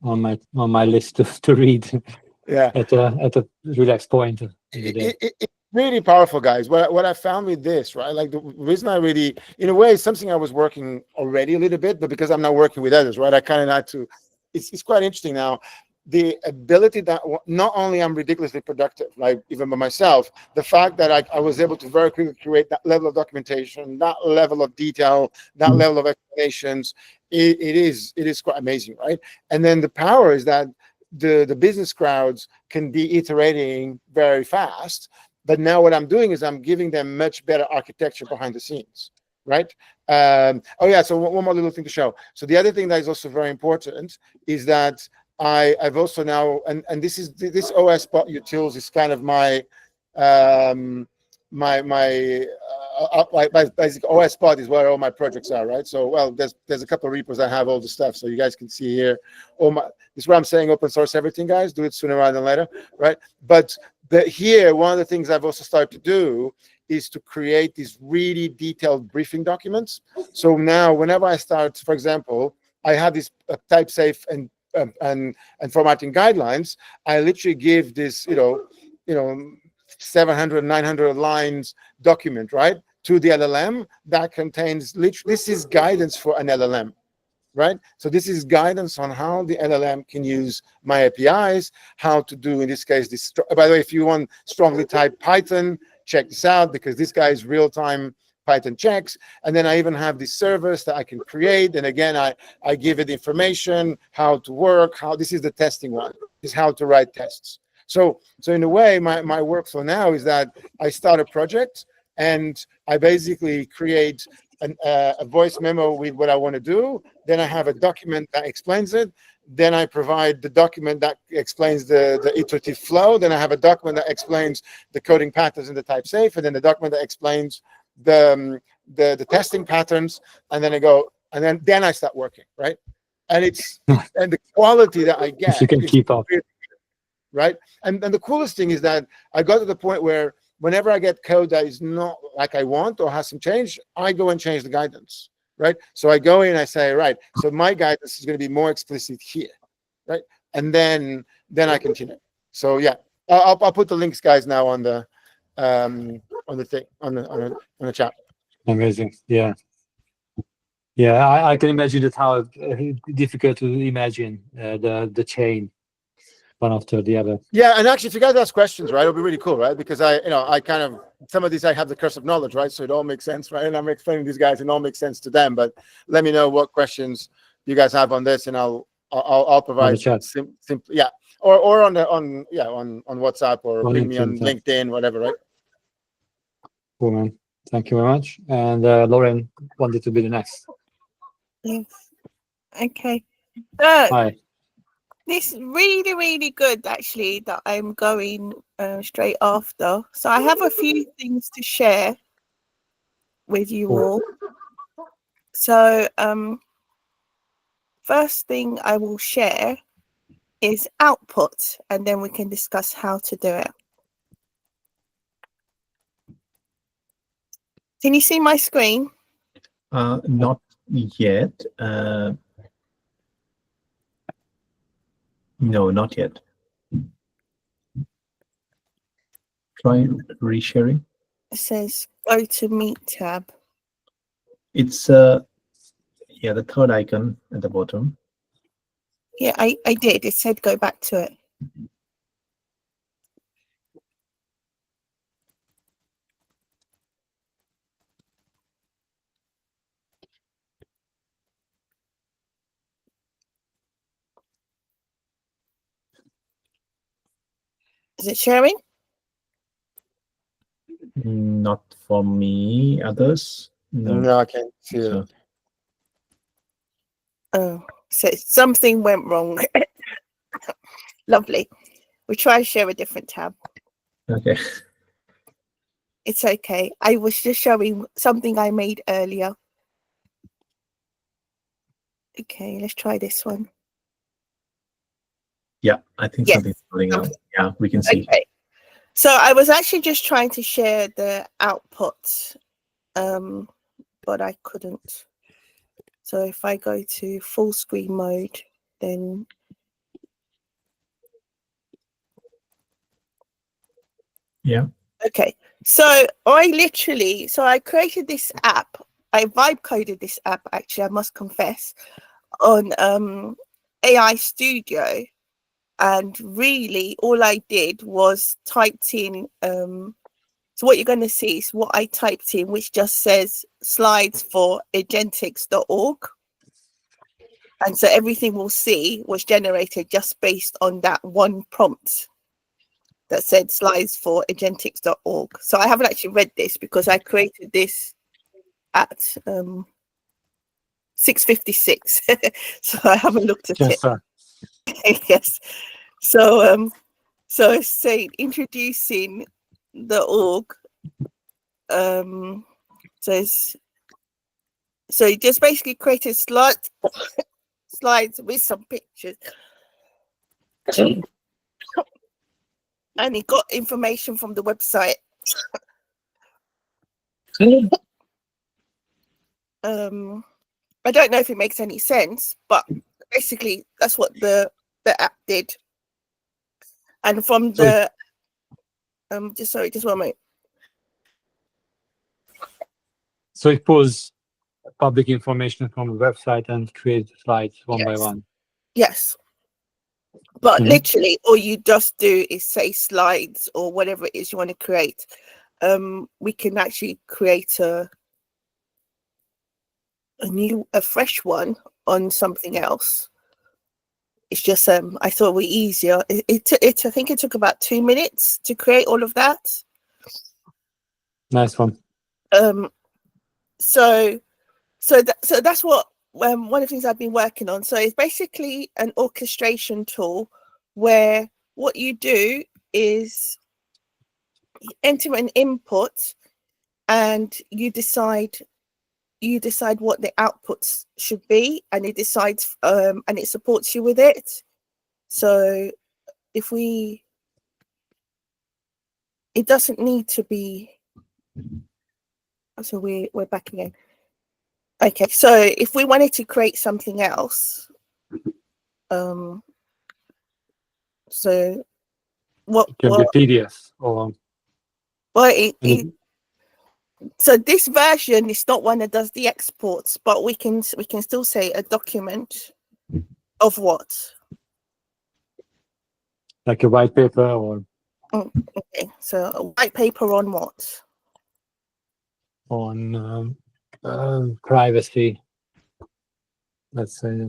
on my list to read. Yeah. At a relaxed point. It's really powerful, guys. What I found with this, right? Like the reason I really, in a way, it's something I was working already a little bit, but because I'm not working with others, right? I kind of had to. It's quite interesting now. The ability that not only I'm ridiculously productive, like even by myself, the fact that I was able to very quickly create that level of documentation, that level of detail, that level of explanations, it is quite amazing, right? And then the power is that the business crowds can be iterating very fast, but now what I'm doing is I'm giving them much better architecture behind the scenes, right? Oh yeah, so one more little thing to show. So the other thing that is also very important is that I've also now, and this OS bot utils is kind of my basic OS bot is where all my projects are, right? So well, there's a couple of repos that have all the stuff, so you guys can see here. This is what I'm saying: open source everything, guys. Do it sooner rather than later, right? But here, one of the things I've also started to do is to create these really detailed briefing documents. So now, whenever I start, for example, I have this type safe and formatting guidelines. I literally give this, 700, 900 lines document, right, to the LLM that contains this is guidance for an LLM, right? So this is guidance on how the LLM can use my APIs, how to do, in this case, this. By the way, if you want strongly typed Python, check this out, because this guy is real-time Python checks. And then I even have this service that I can create. And again, I give it information, how to work, this is the testing one, is how to write tests. So in a way, my workflow now is that I start a project and I basically create a voice memo with what I want to do. Then I have a document that explains it. Then I provide the document that explains the iterative flow. Then I have a document that explains the coding patterns and the type safe, and then the document that explains the testing patterns. And then I go, and then I start working, right? And and the quality that I If get you can is keep up. really good, right? And the coolest thing is that I got to the point where whenever I get code that is not like I want or has some change, I go and change the guidance, right? So I go in, I say, right, so my guidance is going to be more explicit here, right? And then I continue. So yeah, I'll put the links, guys, now on the thing on the chat. Amazing. Yeah. Yeah, I can imagine that how difficult to imagine the chain one after the other. Yeah, and actually, if you guys ask questions, right, it'll be really cool, right? Because I kind of, some of these I have the curse of knowledge, right? So it all makes sense, right? And I'm explaining these guys, and it all makes sense to them. But let me know what questions you guys have on this, and I'll provide simply, yeah, or on WhatsApp, or ping me on LinkedIn, whatever, right? Cool, man. Thank you very much. And Lauren wanted to be the next. Yes. Okay. Hi. This is really, really good, actually, that I'm going straight after. So I have a few things to share with you all. So first thing I will share is output, and then we can discuss how to do it. Can you see my screen? Not yet. No, not yet. Try resharing. It says go to Meet tab. It's the third icon at the bottom. Yeah, I did. It said go back to it. Is it sharing? Not for me. Others? No, I can't see it. So, Oh, so something went wrong. Lovely. We try to share a different tab. okay. It's okay. I was just showing something I made earlier. Okay, let's try this one. Yeah, I think Yes. something's going out. Yeah, we can see. Okay. So I was actually just trying to share the output, but I couldn't. So if I go to full screen mode, then Yeah. okay. So I created this app. I vibe coded this app, actually, I must confess, on AI Studio. And really all I did was typed in, so what you're going to see is what I typed in, which just says slides for agentics.org. And so everything we'll see was generated just based on that one prompt that said slides for agentics.org. So I haven't actually read this because I created this at 6:56. So I haven't looked at it. Yes. So it's saying introducing the org. So it just basically created slides with some pictures. And it got information from the website. I don't know if it makes any sense, but basically that's what the app did. And from the just one moment. So it pulls public information from the website and creates slides one by one. Yes. But literally all you just do is say slides or whatever it is you want to create. We can actually create a fresh one on something else it's just I thought it would be easier. I think it took about 2 minutes to create all of that. Nice one. So that's what one of the things I've been working on. So it's basically an orchestration tool where what you do is you enter an input and you decide what the outputs should be, and it decides and it supports you with it. So if it doesn't need to be, so we're back again. Okay, so if we wanted to create something else, so what It can be PDF or so this version is not one that does the exports, but we can still say a document of what? like a white paper or Okay, so a white paper on what? on privacy, let's say.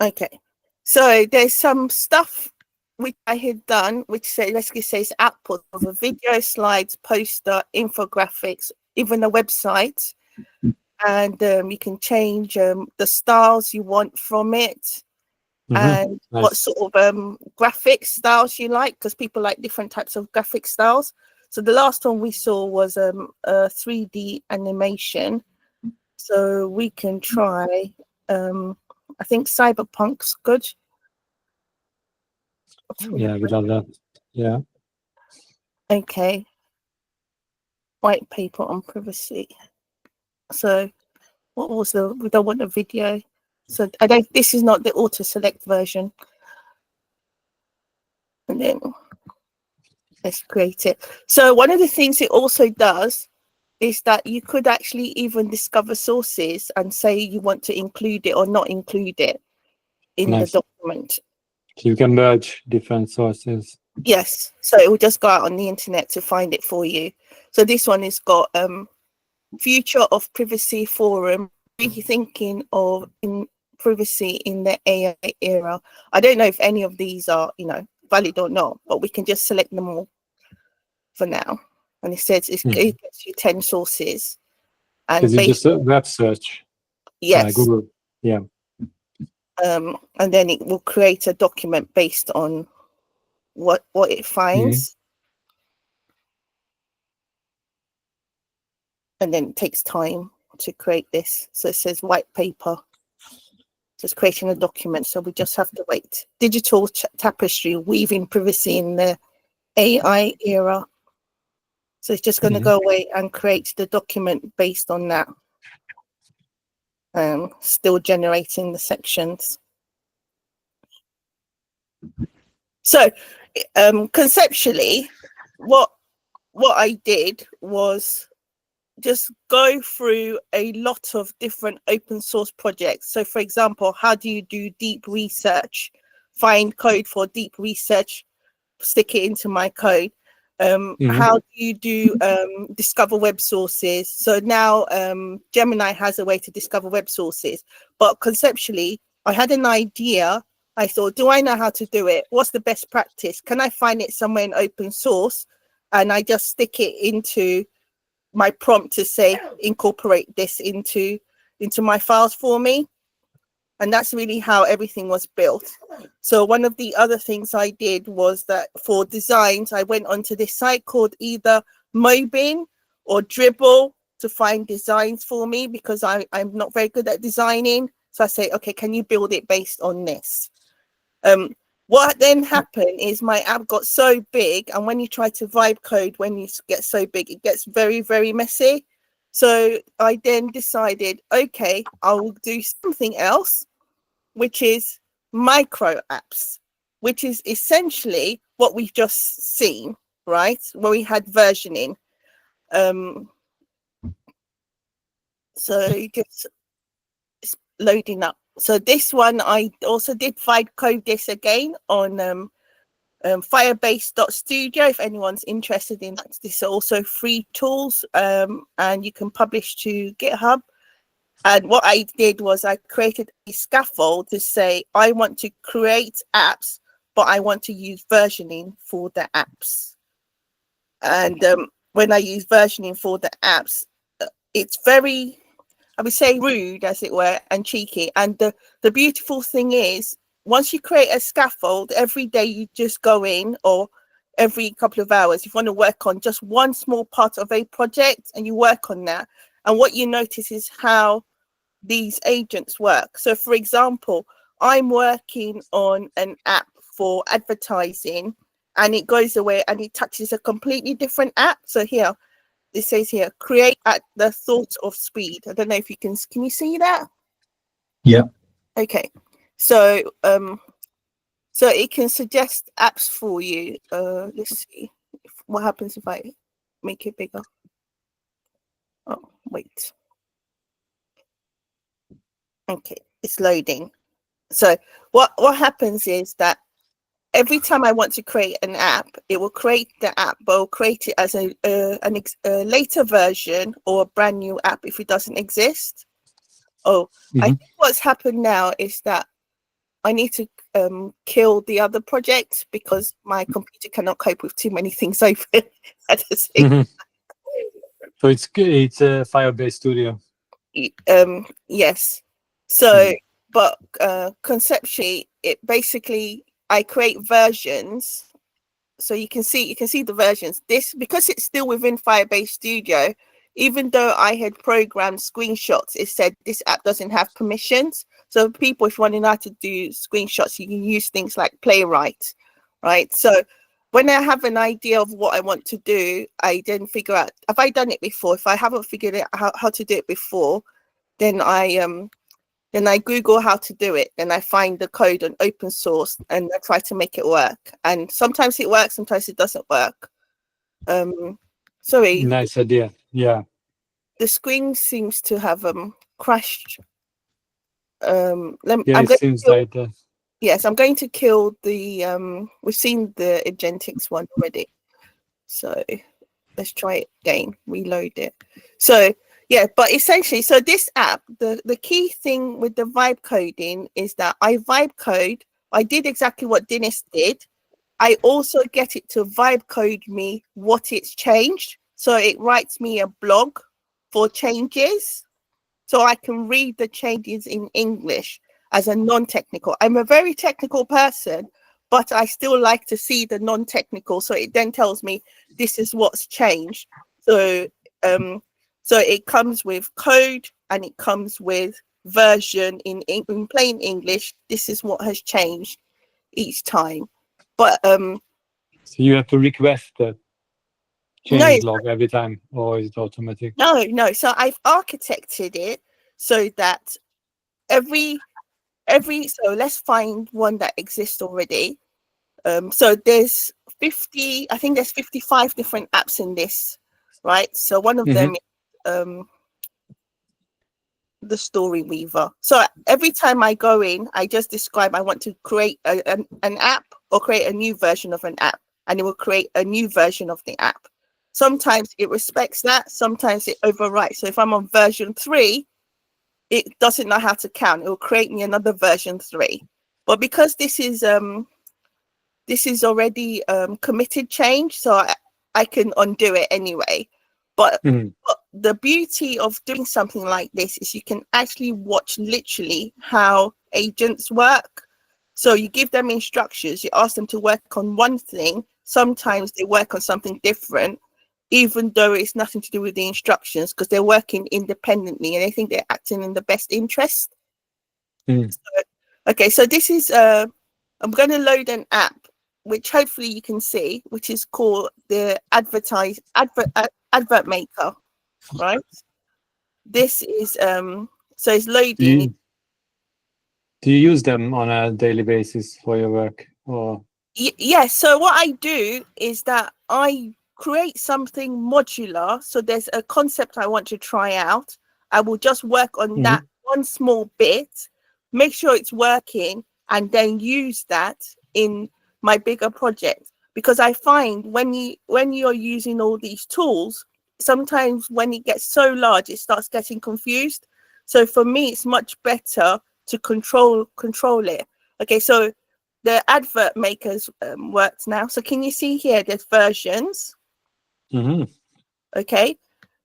Okay, so there's some stuff which I had done, which let's just say is output of a video, slides, poster, infographics, even a website, and you can change the styles you want from it, and Nice. what sort of graphic styles you like, because people like different types of graphic styles. So the last one we saw was a 3D animation, so we can try. I think Cyberpunk's good. Yeah, we love that. Yeah. Okay. White paper on privacy. So what was we don't want a video. So this is not the auto select version. And then let's create it. So one of the things it also does is that you could actually even discover sources and say you want to include it or not include it in Nice. the document. So you can merge different sources. Yes, so it will just go out on the internet to find it for you. So this one has got future of privacy forum, rethinking of privacy in the AI era. I don't know if any of these are valid or not, but we can just select them all for now. And it says it gets you 10 sources. And Is it just a web search? Yes. Google. Yeah. And then it will create a document based on what it finds. And then it takes time to create this. So it says white paper. So it's creating a document. So we just have to wait. Digital tapestry, weaving privacy in the AI era. So it's just going to go away and create the document based on that. Still generating the sections. So conceptually, what I did was just go through a lot of different open source projects. So for example, how do you do deep research? Find code for deep research, stick it into my code. How do you do discover web sources? So now Gemini has a way to discover web sources, but conceptually I had an idea. I thought, do I know how to do it? What's the best practice? Can I find it somewhere in open source? And I just stick it into my prompt to say, incorporate this into my files for me. And that's really how everything was built. So one of the other things I did was that for designs, I went onto this site called either Mobin or Dribble to find designs for me, because I'm not very good at designing. So I say, okay, can you build it based on this? What then happened is my app got so big, and when you try to vibe code, when you get so big, it gets very, very messy. So I then decided, okay, I will do something else, which is micro apps, which is essentially what we've just seen, right? Where we had versioning. So just it's loading up. So this one, I also did vibe code this again on Firebase.studio. If anyone's interested in that, these are also free tools, and you can publish to GitHub. And what I did was I created a scaffold to say, I want to create apps, but I want to use versioning for the apps. And when I use versioning for the apps, it's very, I would say, rude, as it were, and cheeky. And the beautiful thing is, once you create a scaffold, every day you just go in, or every couple of hours, if you want to work on just one small part of a project, and you work on that. And what you notice is how these agents work. So, for example, I'm working on an app for advertising, and it goes away and it touches a completely different app. So here, it says here, create at the thought of speed. I don't know if you can you see that? Yeah. Okay. So so it can suggest apps for you. Let's see what happens if I make it bigger. Oh, wait. Okay, it's loading. So what happens is that every time I want to create an app, it will create the app, but it will create it as a later version or a brand new app if it doesn't exist. Oh, I think what's happened now is that I need to kill the other project because my computer cannot cope with too many things open at the same time. So it's a Firebase Studio. Yes. So, but conceptually, it basically, I create versions. So you can see the versions. This, because it's still within Firebase Studio, even though I had programmed screenshots, it said this app doesn't have permissions. So people, if you want to know how to do screenshots, you can use things like Playwright, right? So when I have an idea of what I want to do, I then figure out, have I done it before? If I haven't figured out how to do it before, then I Google how to do it, and I find the code on open source and I try to make it work. And sometimes it works, sometimes it doesn't work. Sorry. Nice idea. Yeah. The screen seems to have crashed. Seems like that. Yes, I'm going to kill the we've seen the Agentics one already. So let's try it again, reload it. So yeah, but essentially, so this app, the key thing with the vibe coding is that I vibe code. I did exactly what Dennis did. I also get it to vibe code me what it's changed. So it writes me a blog for changes, so I can read the changes in English as a non-technical. I'm a very technical person, but I still like to see the non-technical. So it then tells me this is what's changed. So so it comes with code and it comes with version in plain English. This is what has changed each time. But so you have to request the change log every time, or is it automatic? No. So I've architected it so that every so let's find one that exists already. So there's 50, I think there's 55 different apps in this, right? So one of them is the Story Weaver. So every time I go in, I just describe I want to create an app or create a new version of an app, and it will create a new version of the app. Sometimes it respects that, sometimes it overwrites. So if I'm on version 3, it doesn't know how to count. It will create me another version 3. But because this is already committed change, so I can undo it anyway. But the beauty of doing something like this is you can actually watch literally how agents work. So you give them instructions, you ask them to work on one thing. Sometimes they work on something different, even though it's nothing to do with the instructions, because they're working independently and they think they're acting in the best interest. Okay, so this is I'm going to load an app which hopefully you can see, which is called the advert maker, right? This is so it's loading. Do you use them on a daily basis for your work, or? Yes. So what I do is that I create something modular. So there's a concept I want to try out. I will just work on that one small bit, make sure it's working, and then use that in my bigger project. Because I find when you're using all these tools, sometimes when it gets so large, it starts getting confused. So for me, it's much better to control it. Okay, so the advert makers worked now. So can you see here? There's versions. Okay,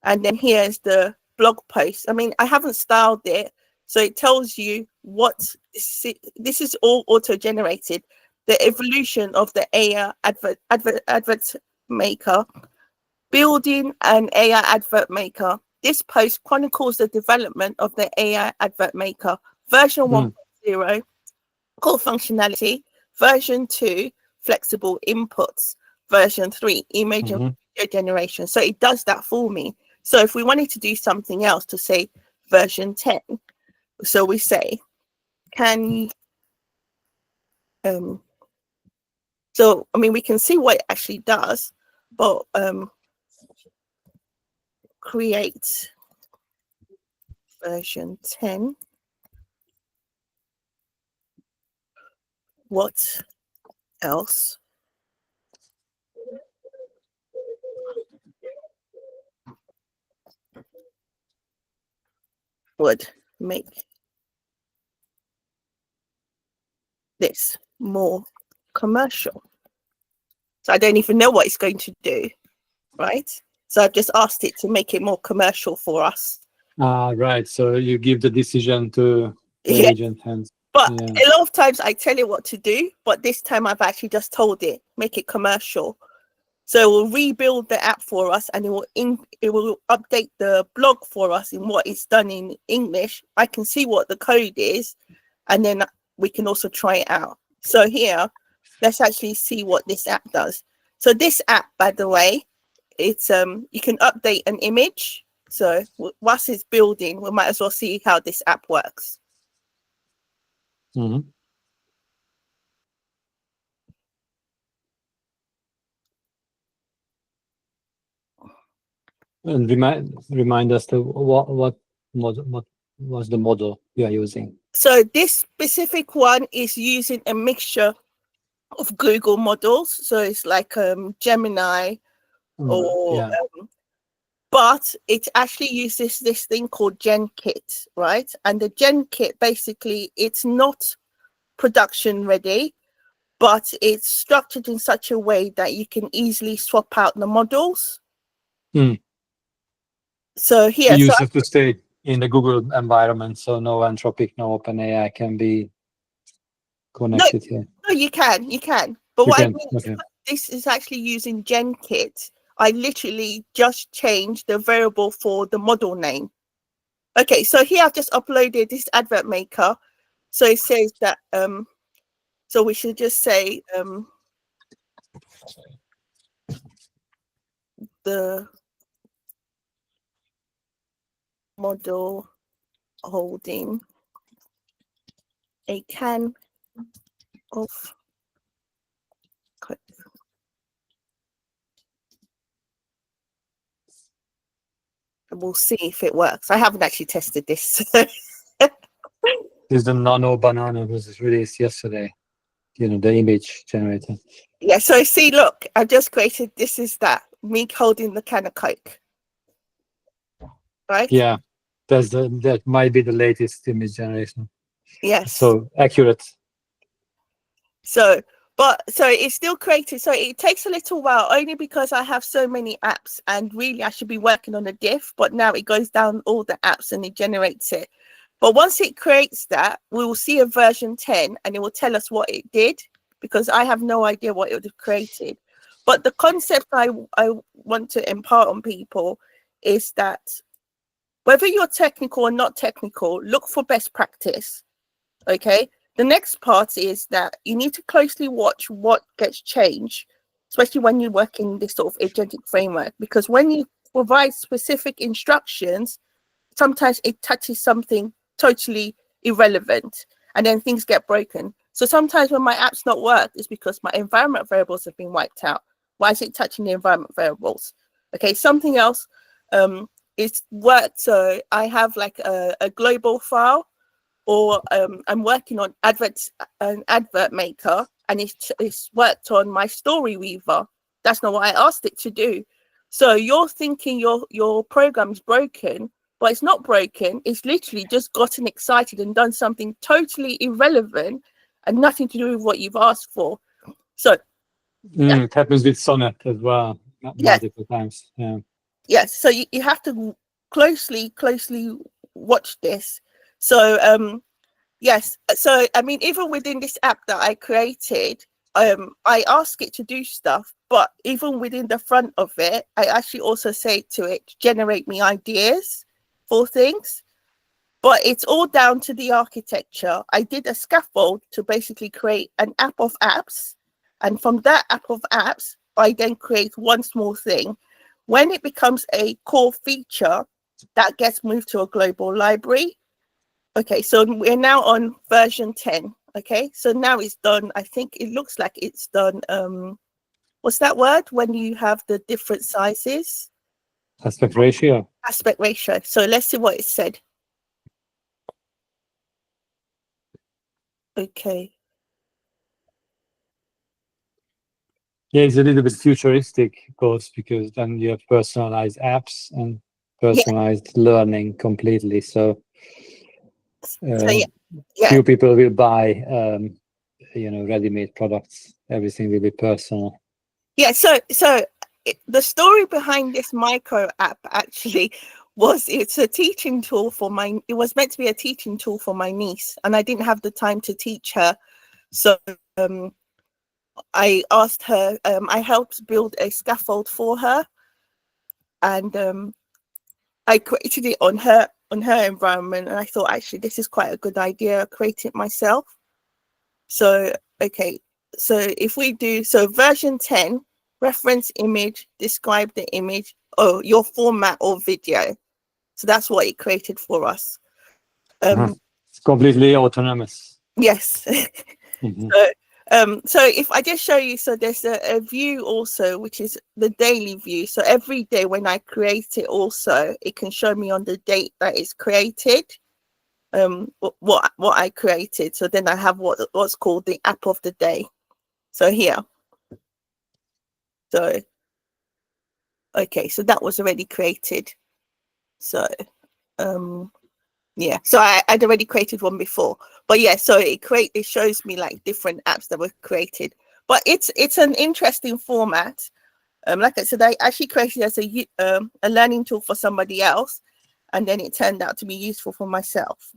and then here's the blog post. I mean, I haven't styled it, so it tells you what this is all auto-generated. The evolution of the AI advert maker, building an AI advert maker. This post chronicles the development of the AI advert maker. Version 1.0, core functionality. Version 2, flexible inputs. Version 3, image and video generation. So it does that for me. So if we wanted to do something else, to say version 10, so we say, can so I mean, we can see what it actually does, but create version 10. What else would make this more commercial? So I don't even know what it's going to do, right? So I've just asked it to make it more commercial for us. Right. So you give the decision to the agent hands. But a lot of times I tell it what to do, but this time I've actually just told it, make it commercial. So it will rebuild the app for us, and it will update the blog for us in what it's done in English. I can see what the code is, and then we can also try it out. So here, let's actually see what this app does. So this app, by the way, it's you can update an image. So whilst it's building, we might as well see how this app works. And remind us what was the model you are using. So this specific one is using a mixture of Google models. So it's like Gemini or but it actually uses this thing called GenKit, right? And the GenKit, basically, it's not production ready, but it's structured in such a way that you can easily swap out the models. So here, you have to stay in the Google environment, so no Anthropic, no OpenAI can be connected here. No, you can. But what I mean is this is actually using GenKit. I literally just changed the variable for the model name. Okay, so here I've just uploaded this advert maker. So it says that so we should just say the model holding a can of Coke. And we'll see if it works. I haven't actually tested this. This is the Nano Banana was released yesterday. You know, the image generator. Yeah, so see, look, I just created, this is that, me holding the can of Coke. Right? Yeah, that might be the latest image generation. Yes. So accurate. So it's still created. So it takes a little while, only because I have so many apps, and really I should be working on a diff, but now it goes down all the apps and it generates it. But once it creates that, we will see a version 10 and it will tell us what it did, because I have no idea what it would have created. But the concept I want to impart on people is that whether you're technical or not technical, look for best practice. Okay. The next part is that you need to closely watch what gets changed, especially when you work in this sort of agentic framework, because when you provide specific instructions, sometimes it touches something totally irrelevant and then things get broken. So sometimes when my app's not worked, it's because my environment variables have been wiped out. Why is it touching the environment variables? Okay, something else is worked. So I have like a global file, or I'm working on an advert maker, and it's worked on my story weaver. That's not what I asked it to do. So you're thinking your program's broken, but it's not broken. It's literally just gotten excited and done something totally irrelevant and nothing to do with what you've asked for. So it happens with Sonnet as well, Yeah. multiple times. Yeah. yes, so you have to closely watch this. So yes, so I mean, even within this app that I created, I ask it to do stuff, but even within the front of it, I actually also say to it, generate me ideas for things. But it's all down to the architecture. I did a scaffold to basically create an app of apps, and from that app of apps, I then create one small thing. When it becomes a core feature, that gets moved to a global library. Okay, so we're now on version 10. Okay, so now it's done. I think it looks like it's done. What's that word when you have the different sizes? Aspect ratio. Aspect ratio. So let's see what it said. Okay. Yeah, it's a little bit futuristic, of course, because then you have personalized apps and personalized learning completely. So, few people will buy, ready-made products. Everything will be personal. Yeah. So the story behind this micro app actually was it's a teaching tool for it was meant to be a teaching tool for my niece, and I didn't have the time to teach her. So I asked her, I helped build a scaffold for her, and I created it on her environment, and I thought actually this is quite a good idea. I create it myself. So okay, so if we do version 10, reference image, describe the image, your format or video. So that's what it created for us. It's completely autonomous. Yes. Mm-hmm. So if I just show you, so there's a view also, which is the daily view. So every day when I create it also, it can show me on the date that it's created, what I created. So then I have what's called the app of the day. So here. So, okay, so that was already created. So, yeah, so I'd already created one before, but yeah, so it shows me like different apps that were created, but it's an interesting format. Like I said, I actually created it as a learning tool for somebody else, and then it turned out to be useful for myself.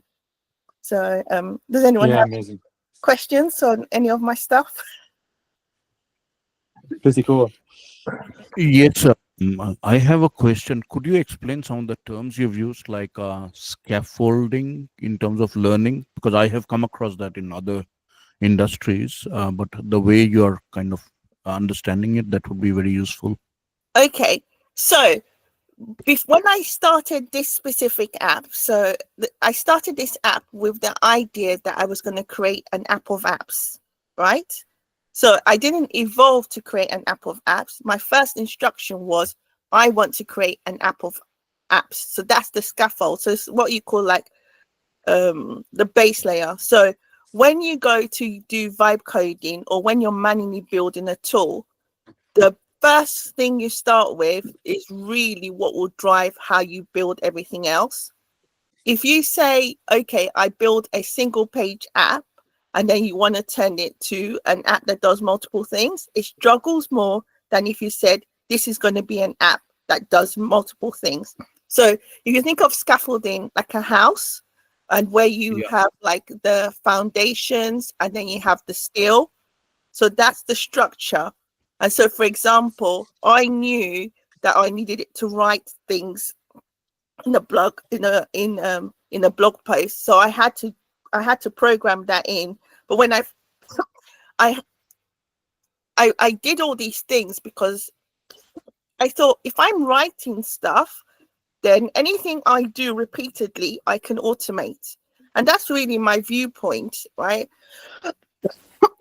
So does anyone have amazing questions on any of my stuff? Pretty cool. Yes, sir. I have a question. Could you explain some of the terms you've used, like scaffolding in terms of learning? Because I have come across that in other industries, but the way you're kind of understanding it, that would be very useful. Okay, so when I started this specific app, so I started this app with the idea that I was going to create an app of apps, right? So I didn't evolve to create an app of apps. My first instruction was, I want to create an app of apps. So that's the scaffold. So it's what you call like the base layer. So when you go to do vibe coding, or when you're manually building a tool, the first thing you start with is really what will drive how you build everything else. If you say, okay, I build a single page app, and then you want to turn it to an app that does multiple things, it struggles more than if you said, this is going to be an app that does multiple things. So you can think of scaffolding like a house, and where you have like the foundations, and then you have the steel. So that's the structure. And so, for example, I knew that I needed it to write things in a blog, in a blog post. So I had to program that in. But when I did all these things because I thought, if I'm writing stuff, then anything I do repeatedly, I can automate. And that's really my viewpoint, right?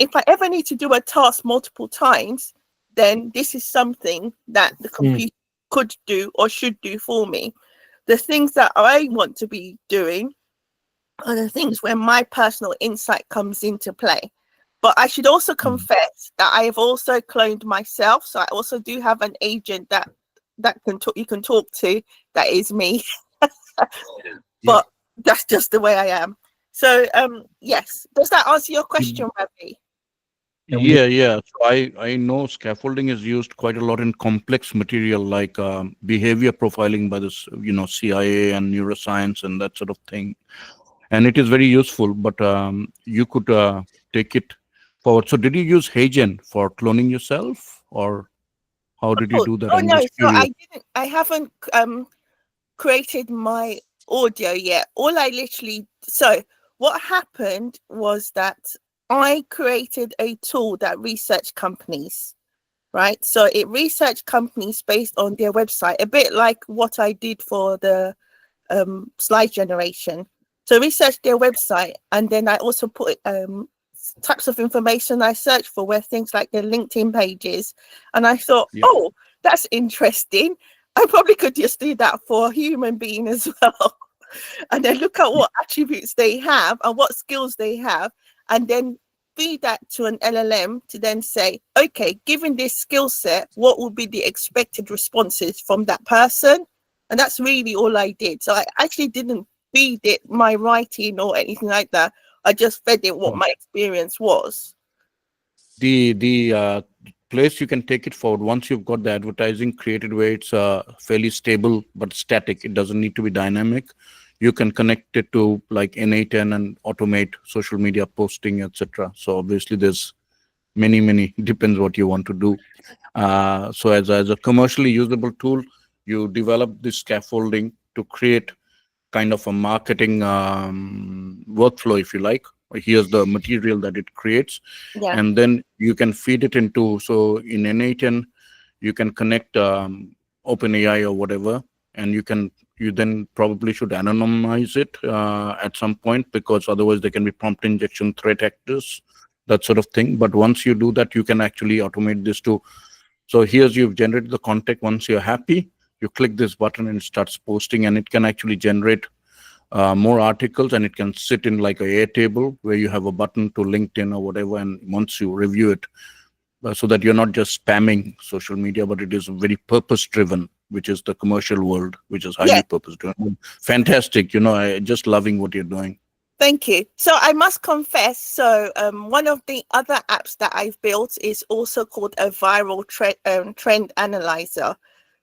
If I ever need to do a task multiple times, then this is something that the computer could do or should do for me. The things that I want to be doing are the things where my personal insight comes into play. But I should also confess that I have also cloned myself. So I also do have an agent that you can talk to. That is me. But that's just the way I am. So yes, does that answer your question, Ravi? Yeah. So I know scaffolding is used quite a lot in complex material like behavior profiling by this, CIA and neuroscience and that sort of thing. And it is very useful, but you could take it forward. So did you use HeyGen for cloning yourself, or how did you do that? Oh I'm no, just so curious. I haven't created my audio yet. So what happened was that I created a tool that researched companies, right? So it researched companies based on their website, a bit like what I did for the slide generation. So research their website, and then I also put types of information I searched for were things like their LinkedIn pages. And I thought, oh, that's interesting. I probably could just do that for a human being as well. And then look at what attributes they have and what skills they have, and then feed that to an LLM to then say, okay, given this skill set, what would be the expected responses from that person? And that's really all I did. So I actually didn't feed it my writing or anything like that. I just fed it what my experience was. The place you can take it forward, once you've got the advertising created where it's fairly stable but static, it doesn't need to be dynamic. You can connect it to like N8N and automate social media posting, etc. So obviously there's many, depends what you want to do. So as a commercially usable tool, you develop this scaffolding to create kind of a marketing workflow, if you like. Here's the material that it creates, and then you can feed it into, so in N8N you can connect OpenAI or whatever, and you then probably should anonymize it at some point, because otherwise there can be prompt injection threat actors, that sort of thing. But once you do that, you can actually automate this too. So here's, you've generated the content. Once you're happy, you click this button and it starts posting, and it can actually generate more articles, and it can sit in like a Airtable where you have a button to LinkedIn or whatever. And once you review it, so that you're not just spamming social media, but it is very purpose driven, which is the commercial world, which is highly purpose driven. Fantastic. I just loving what you're doing. Thank you. So I must confess, so one of the other apps that I've built is also called a viral trend analyzer.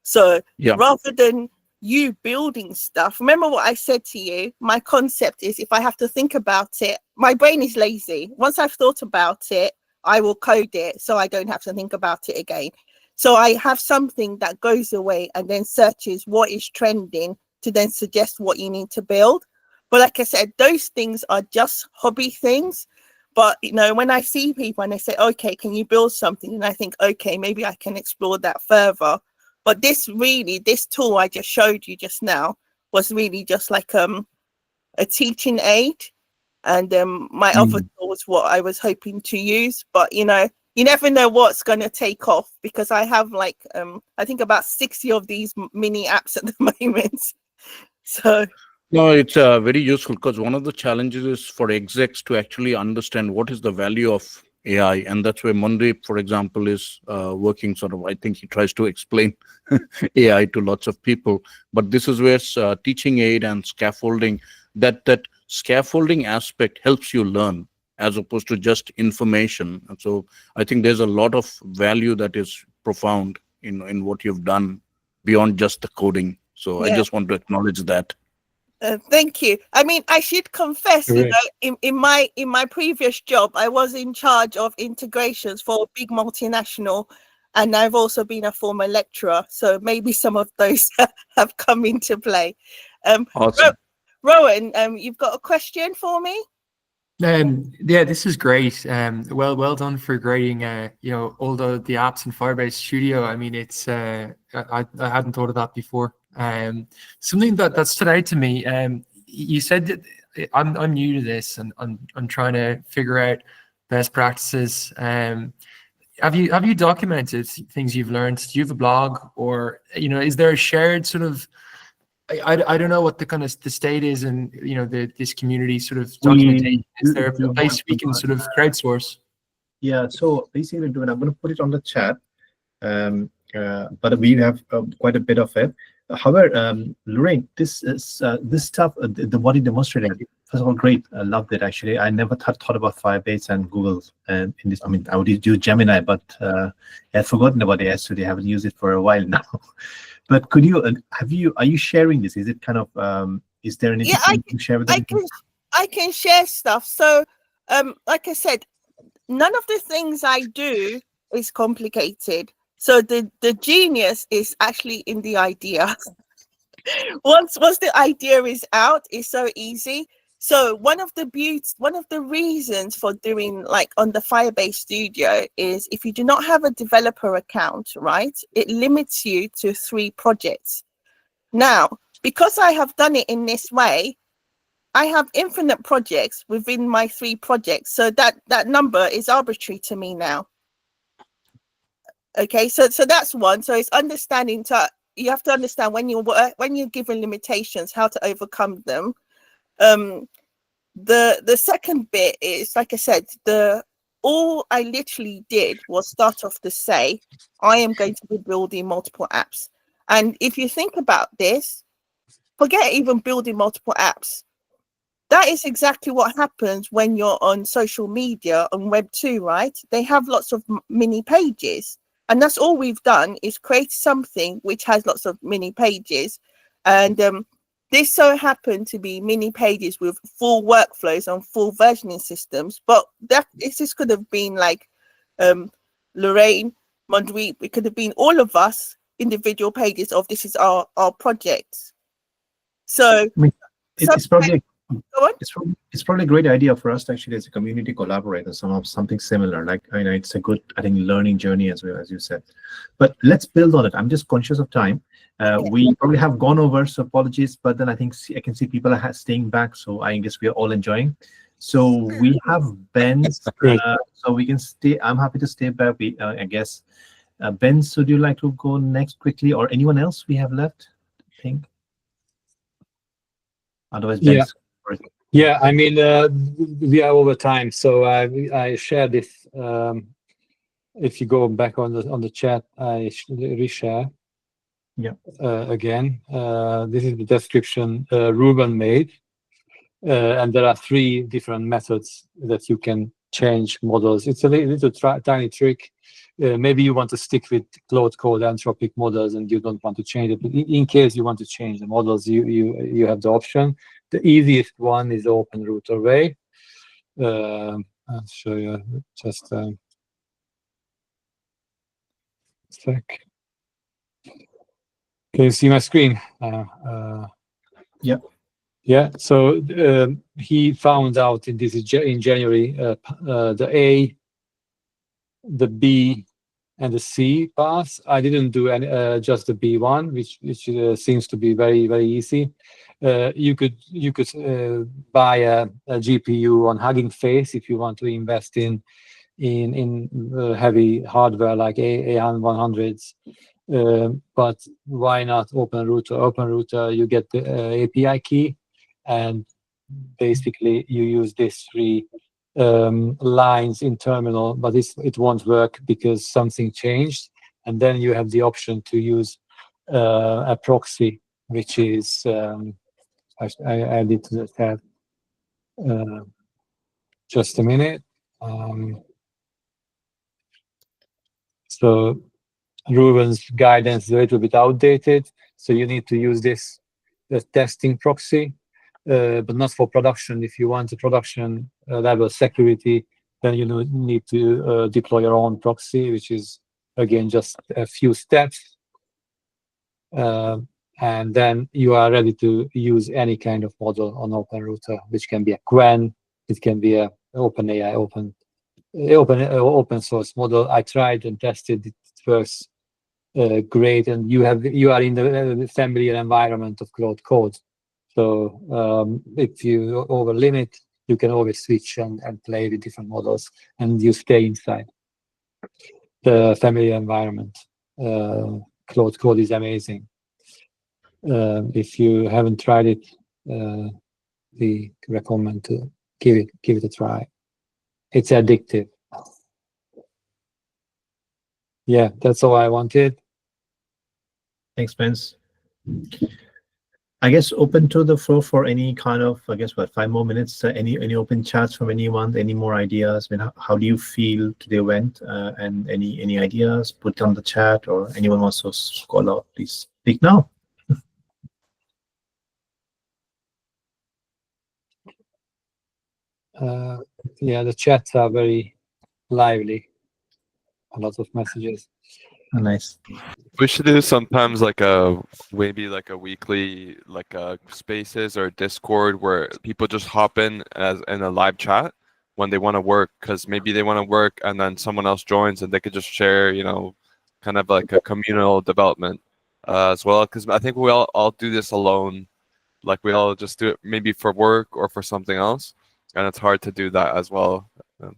So rather than you building stuff, remember what I said to you, my concept is, if I have to think about it, my brain is lazy. Once I've thought about it, I will code it so I don't have to think about it again. So I have something that goes away and then searches what is trending to then suggest what you need to build. But like I said, those things are just hobby things. But, when I see people and they say, okay, can you build something? And I think, okay, maybe I can explore that further. But this tool I just showed you just now was really just like a teaching aid. And my other tool was what I was hoping to use. But, you never know what's going to take off, because I have like, I think about 60 of these mini apps at the moment. So. No, it's very useful, because one of the challenges is for execs to actually understand what is the value of AI. And that's where Mandeep, for example, is working sort of, I think he tries to explain AI to lots of people. But this is where teaching aid and scaffolding, that scaffolding aspect helps you learn as opposed to just information. And so I think there's a lot of value that is profound in what you've done beyond just the coding. So I just want to acknowledge that. Thank you. I mean, I should confess, in my previous job, I was in charge of integrations for a big multinational, and I've also been a former lecturer. So maybe some of those have come into play. Awesome. Rowan, you've got a question for me? Yeah, this is great. Well done for grading. All the apps in Firebase Studio. I mean, it's I hadn't thought of that before. Something that stood out to me. You said that I'm new to this, and I'm trying to figure out best practices. Have you documented things you've learned? Do you have a blog, or is there a shared sort of? I don't know what the kind of the state is, and this community sort of documentation. Is there a place we can sort of crowdsource? Yeah. So basically, I'm going to put it on the chat. But we have quite a bit of it. However, Lorraine, this is this stuff, the what you demonstrated. First of all, great. I loved it. Actually, I never thought about Firebase and Google in this. I mean, I would use Gemini, but I had forgotten about it yesterday. I haven't used it for a while now. But could you are you sharing this? Is it kind of is there anything you can share with them? I can share stuff. So, like I said, none of the things I do is complicated. So the genius is actually in the idea. once the idea is out, it's so easy. So one of the reasons for doing like on the Firebase Studio is if you do not have a developer account, right, it limits you to 3 projects. Now, because I have done it in this way, I have infinite projects within my 3 projects. So that number is arbitrary to me now. Okay, so that's one. So it's understanding you have to understand when you're given limitations, how to overcome them. The second bit is, like I said, all I literally did was start off to say, I am going to be building multiple apps. And if you think about this, forget even building multiple apps. That is exactly what happens when you're on social media on Web 2, right? They have lots of mini pages. And that's all we've done is create something which has lots of mini pages. And this so happened to be mini pages with full workflows on full versioning systems. But this could have been like Lorraine, Mondweep. It could have been all of us individual pages of this is our projects. So I mean, it's probably a great idea for us to actually as a community collaborate on something similar. Like, I know it's a good, I think, learning journey as well, as you said. But let's build on it. I'm just conscious of time. We probably have gone over, so apologies. But then I think I can see people are staying back, so I guess we are all enjoying. So we have Ben, so we can stay. I'm happy to stay back. I guess Ben, so would you like to go next quickly, or anyone else we have left? I think. Otherwise, Ben. Yeah, I mean, we are over time, so I share this. If you go back on the chat, I reshare. Yeah. Again, this is the description Ruben made, and there are 3 different methods that you can change models. It's a little tiny trick. Maybe you want to stick with Claude Code Anthropic models, and you don't want to change it. But in case you want to change the models, you have the option. The easiest one is the open router way. I'll show you just a sec. Can you see my screen? Yeah. Yeah. So he found out in January the A, the B, and the C path. I didn't do any, just the B one, which seems to be very, very easy. You could buy a GPU on Hugging Face if you want to invest in heavy hardware like A100s. But why not Open Router? Open Router, you get the API key, and basically you use these 3 lines in terminal, but it won't work because something changed. And then you have the option to use a proxy, which is I added to the tab. Just a minute. So Ruben's guidance is a little bit outdated, so you need to use this testing proxy, but not for production. If you want a production level security, then you need to deploy your own proxy, which is again just a few steps. And then you are ready to use any kind of model on Open Router, which can be a Qwen, it can be a OpenAI, open source model. I tried and tested; it works great, and you are in the familiar environment of Claude Code. So if you over limit, you can always switch and play with different models, and you stay inside the familiar environment. Claude Code is amazing. If you haven't tried it, we recommend to give it a try. It's addictive. Yeah, that's all I wanted. Thanks, Spence. I guess open to the floor for any kind of, I guess, 5 more minutes. Any open chats from anyone? Any more ideas? I mean, how do you feel to the event? And any ideas? Put on the chat, or anyone wants to call out? Please speak now. Yeah, the chats are very lively. A lot of messages. Oh, nice. We should do sometimes maybe like a weekly spaces or Discord where people just hop in as in a live chat when they want to work, because maybe they want to work and then someone else joins and they could just share, kind of like a communal development as well. Because I think we all do this alone, like we all just do it maybe for work or for something else, and it's hard to do that as well. But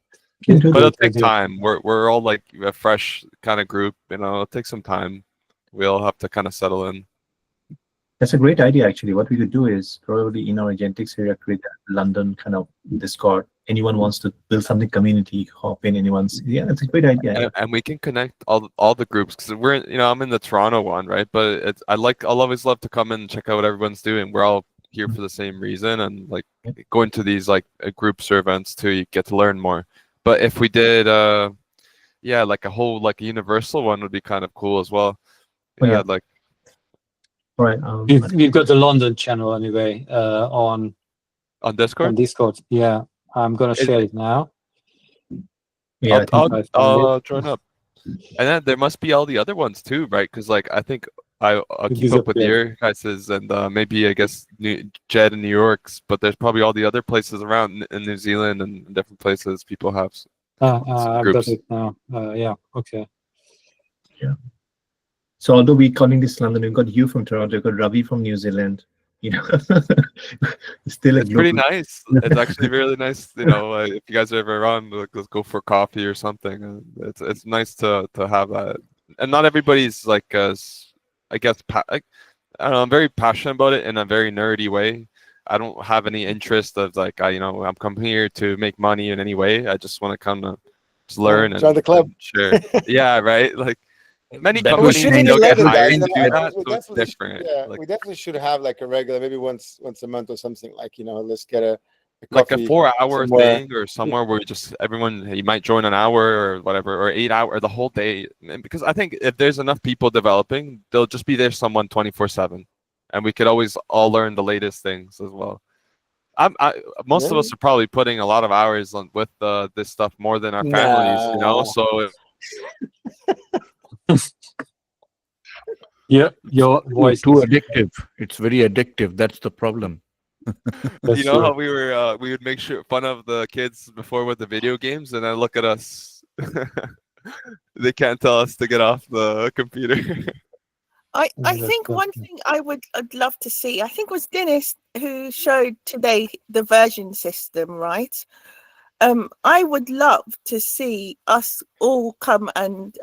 it'll take time. We're all like a fresh kind of group, it'll take some time. We all have to kind of settle in. That's a great idea, actually. What we could do is probably in our Agentics area, create a London kind of Discord. Anyone wants to build something community, hop in, yeah, that's a great idea. And we can connect all the groups, because we're, I'm in the Toronto one, right? But I'll always love to come in and check out what everyone's doing. We're all here for the same reason, and like going to these groups or events too, you get to learn more. But if we did, like a whole universal one would be kind of cool as well. Yeah, All right. We've got the London channel anyway on Discord. On Discord, yeah. I'm gonna share it now. Yeah, I'll join up. And then there must be all the other ones too, right? Because I think I'll keep up with your guys's, and maybe I guess Jed in New York's, but there's probably all the other places around in New Zealand and different places people have. I've got it now. Yeah, okay. Yeah. So although we're calling this London, we've got you from Toronto, we've got Ravi from New Zealand. It's pretty nice. It's actually really nice. If you guys are ever around, let's go for coffee or something. It's nice to have that. And not everybody's I guess I don't know. I'm very passionate about it in a very nerdy way. I don't have any interest of I'm coming here to make money in any way. I just want to come to just learn and join the club. Sure. Yeah, right. Many But companies don't get hired to do that, so it's different. We definitely should have a regular, maybe once a month or something. Let's get a like a coffee 4-hour somewhere. thing or somewhere where you might join an hour or whatever, or 8 hour, or the whole day. And because I think if there's enough people developing, there'll just be someone 24/7, and we could always all learn the latest things as well. Most of us are probably putting a lot of hours with this stuff more than our families, So. Yeah, your voice too addictive. It's very addictive. That's the problem. How we would make fun of the kids before with the video games, and then look at us. They can't tell us to get off the computer. I think one thing I'd love to see, I think it was Dennis who showed today the version system, right? I would love to see us all come and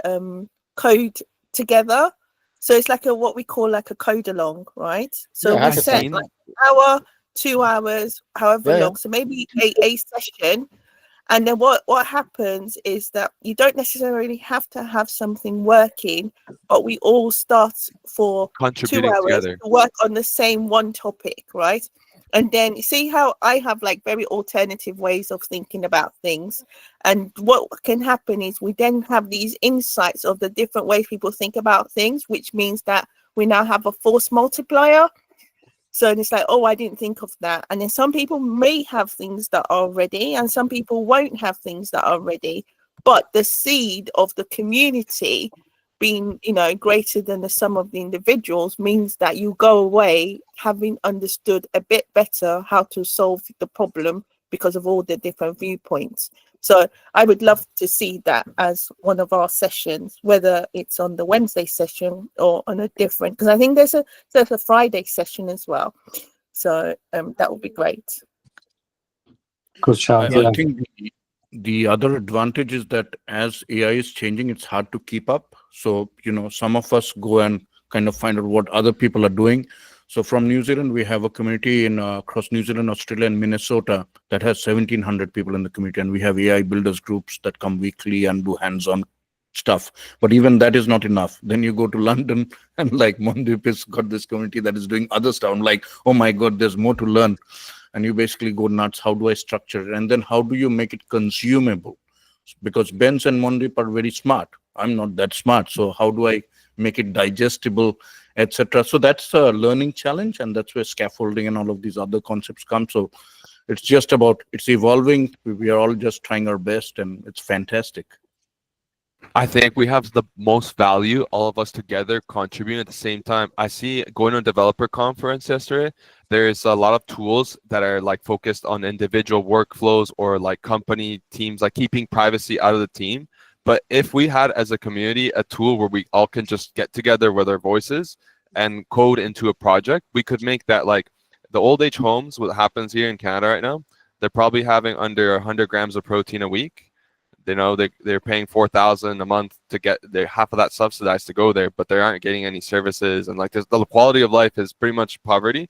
code together. So it's what we call a code along, right? So we set an hour, 2 hours, however long. So maybe a session. And then what happens is that you don't necessarily have to have something working, but we all start for 2 hours together to work on the same one topic, right? And then see how I have very alternative ways of thinking about things. And what can happen is we then have these insights of the different ways people think about things, which means that we now have a force multiplier. So it's I didn't think of that. And then some people may have things that are ready, and some people won't have things that are ready. But the seed of the community being, greater than the sum of the individuals means that you go away having understood a bit better how to solve the problem because of all the different viewpoints. So I would love to see that as one of our sessions, whether it's on the Wednesday session or on a different, because I think there's a Friday session as well. So that would be great. Good shout. I think the other advantage is that as AI is changing, it's hard to keep up. So, some of us go and kind of find out what other people are doing. So from New Zealand, we have a community across New Zealand, Australia, and Minnesota that has 1,700 people in the community. And we have AI builders groups that come weekly and do hands-on stuff. But even that is not enough. Then you go to London and like Mondeep has got this community that is doing other stuff. I'm like, oh my God, there's more to learn. And you basically go nuts. How do I structure it? And then how do you make it consumable? Because Benz and Mondeep are very smart. I'm not that smart. So how do I make it digestible, etc.? So that's a learning challenge. And that's where scaffolding and all of these other concepts come. So it's just about, it's evolving. We are all just trying our best, and it's fantastic. I think we have the most value, all of us together contributing at the same time. I see going to a developer conference yesterday, there's a lot of tools that are like focused on individual workflows or like company teams, like keeping privacy out of the team. But if we had as a community a tool where we all can just get together with our voices and code into a project, we could make that like the old age homes, what happens here in Canada right now, they're probably having under 100 grams of protein a week. You know, they're paying $4,000 a month to get their half of that subsidized to go there, but they aren't getting any services, and like the quality of life is pretty much poverty.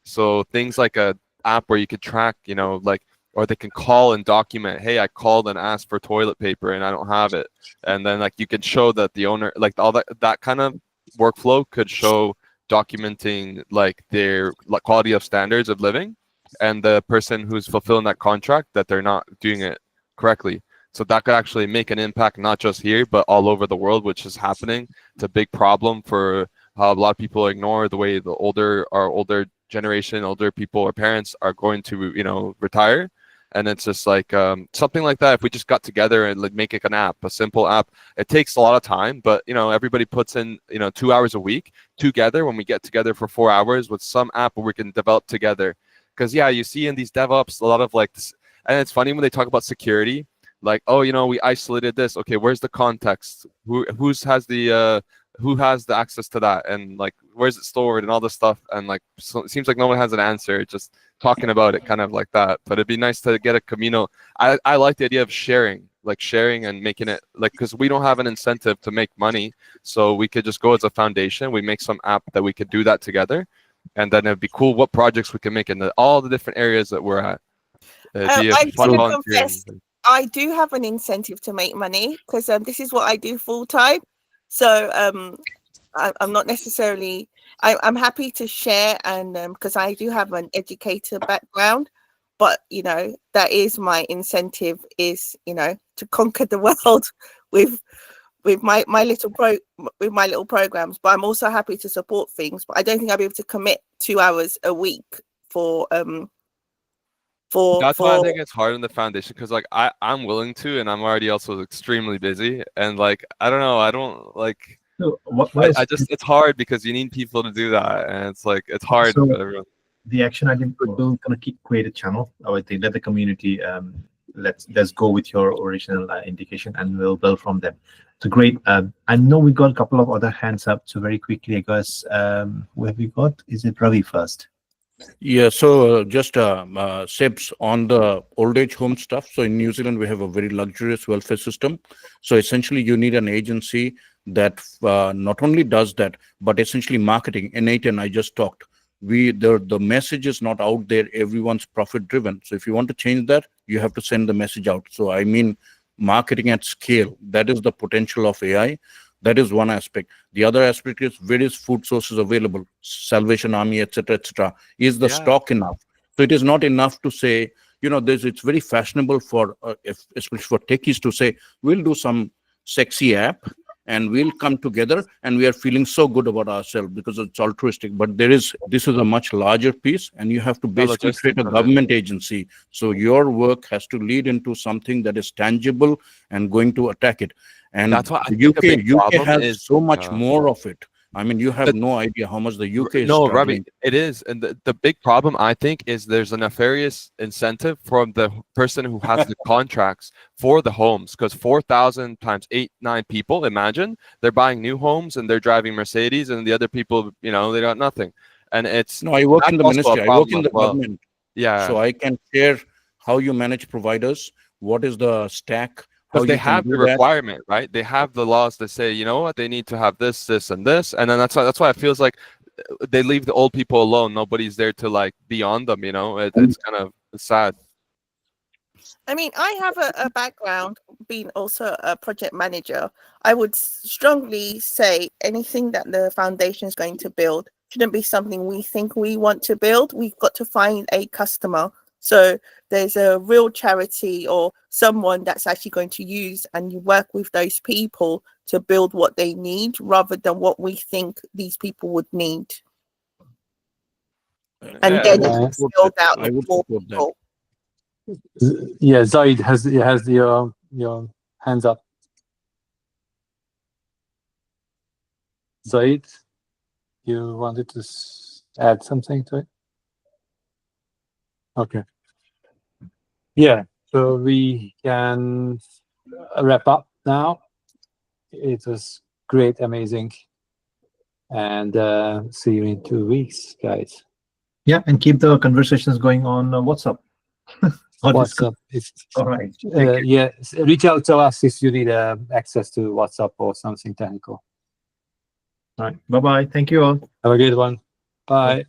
So things like a app where you could track, you know, like, or they can call and document, hey, I called and asked for toilet paper and I don't have it, and then like you could show that the owner, like all that kind of workflow could show documenting like their quality of standards of living, and the person who's fulfilling that contract that they're not doing it correctly. So that could actually make an impact, not just here, but all over the world, which is happening. It's a big problem for how a lot of people ignore the way our older generation, older people, our parents are going to, you know, retire. And it's just like something like that. If we just got together and like make it an app, a simple app, it takes a lot of time, but you know, everybody puts in, you know, 2 hours a week together. When we get together for 4 hours with some app where we can develop together, because yeah, you see in these DevOps a lot of like this, and it's funny when they talk about security. Like, oh, you know, we isolated this. Okay, where's the context? Who has the access to that? And like, where's it stored and all this stuff? And like, so it seems like no one has an answer. Just talking about it, kind of like that. But it'd be nice to get a communal. I like the idea of sharing and making it like, because we don't have an incentive to make money, so we could just go as a foundation. We make some app that we could do that together, and then it'd be cool what projects we can make in all the different areas that we're at. It'd be a fun volunteering. I do have an incentive to make money because this is what I do full time. So I'm not necessarily. I'm happy to share, and because I do have an educator background, but you know that is my incentive, is, you know, to conquer the world with my little programs. But I'm also happy to support things. But I don't think I'll be able to commit 2 hours a week for. That's why I think it's hard in the foundation, because like I'm willing to, and I'm already also extremely busy, and like I don't know, I don't like. So I just, it's hard because you need people to do that, and it's like it's hard so for everyone. The action item, we're gonna create a channel. I think let the community let's go with your original indication, and we'll build from them. So great. I know we got a couple of other hands up, so very quickly, I guess who have we got? Is it Ravi first? Yeah, so just Sebs on the old age home stuff. So in New Zealand, we have a very luxurious welfare system. So essentially, you need an agency that not only does that, but essentially marketing. Innate, and I just talked. The message is not out there. Everyone's profit driven. So if you want to change that, you have to send the message out. So I mean, marketing at scale. That is the potential of AI. That is one aspect. The other aspect is various food sources available, Salvation Army, etc., etc. Is the stock enough? So it is not enough to say, you know, it's very fashionable for, especially for techies, to say, we'll do some sexy app and we'll come together and we are feeling so good about ourselves because it's altruistic. But this is a much larger piece, and you have to basically create a government agency. So your work has to lead into something that is tangible and going to attack it. And that's why the UK has so much more of it. I mean, you have no idea how much the UK is. No, Ravi, it is. And the big problem, I think, is there's a nefarious incentive from the person who has the contracts for the homes, because 4,000 times 9 people, imagine, they're buying new homes and they're driving Mercedes, and the other people, you know, they got nothing. And it's... No, I work in the ministry. I work in the government. Yeah. So I can share how you manage providers, what is the stack, because they have the requirement, right? They have the laws that say, you know what, they need to have this, this, and this, and then that's why it feels like they leave the old people alone. Nobody's there to like be on them, you know. It's kind of sad. I mean, I have a background being also a project manager. I would strongly say anything that the foundation is going to build shouldn't be something we think we want to build. We've got to find a customer. So there's a real charity or someone that's actually going to use, and you work with those people to build what they need rather than what we think these people would need. And Yeah, then I would it's support build that. out I would more support that. people. Yeah, Zaid has your hands up. Zaid, you wanted to add something to it? Okay. Yeah, so we can wrap up now. It was great, amazing. And see you in 2 weeks, guys. Yeah, and keep the conversations going on WhatsApp. Or Discord. WhatsApp. It's, All right. yeah, reach out to us if you need access to WhatsApp or something technical. All right. Bye-bye. Thank you all. Have a good one. Bye.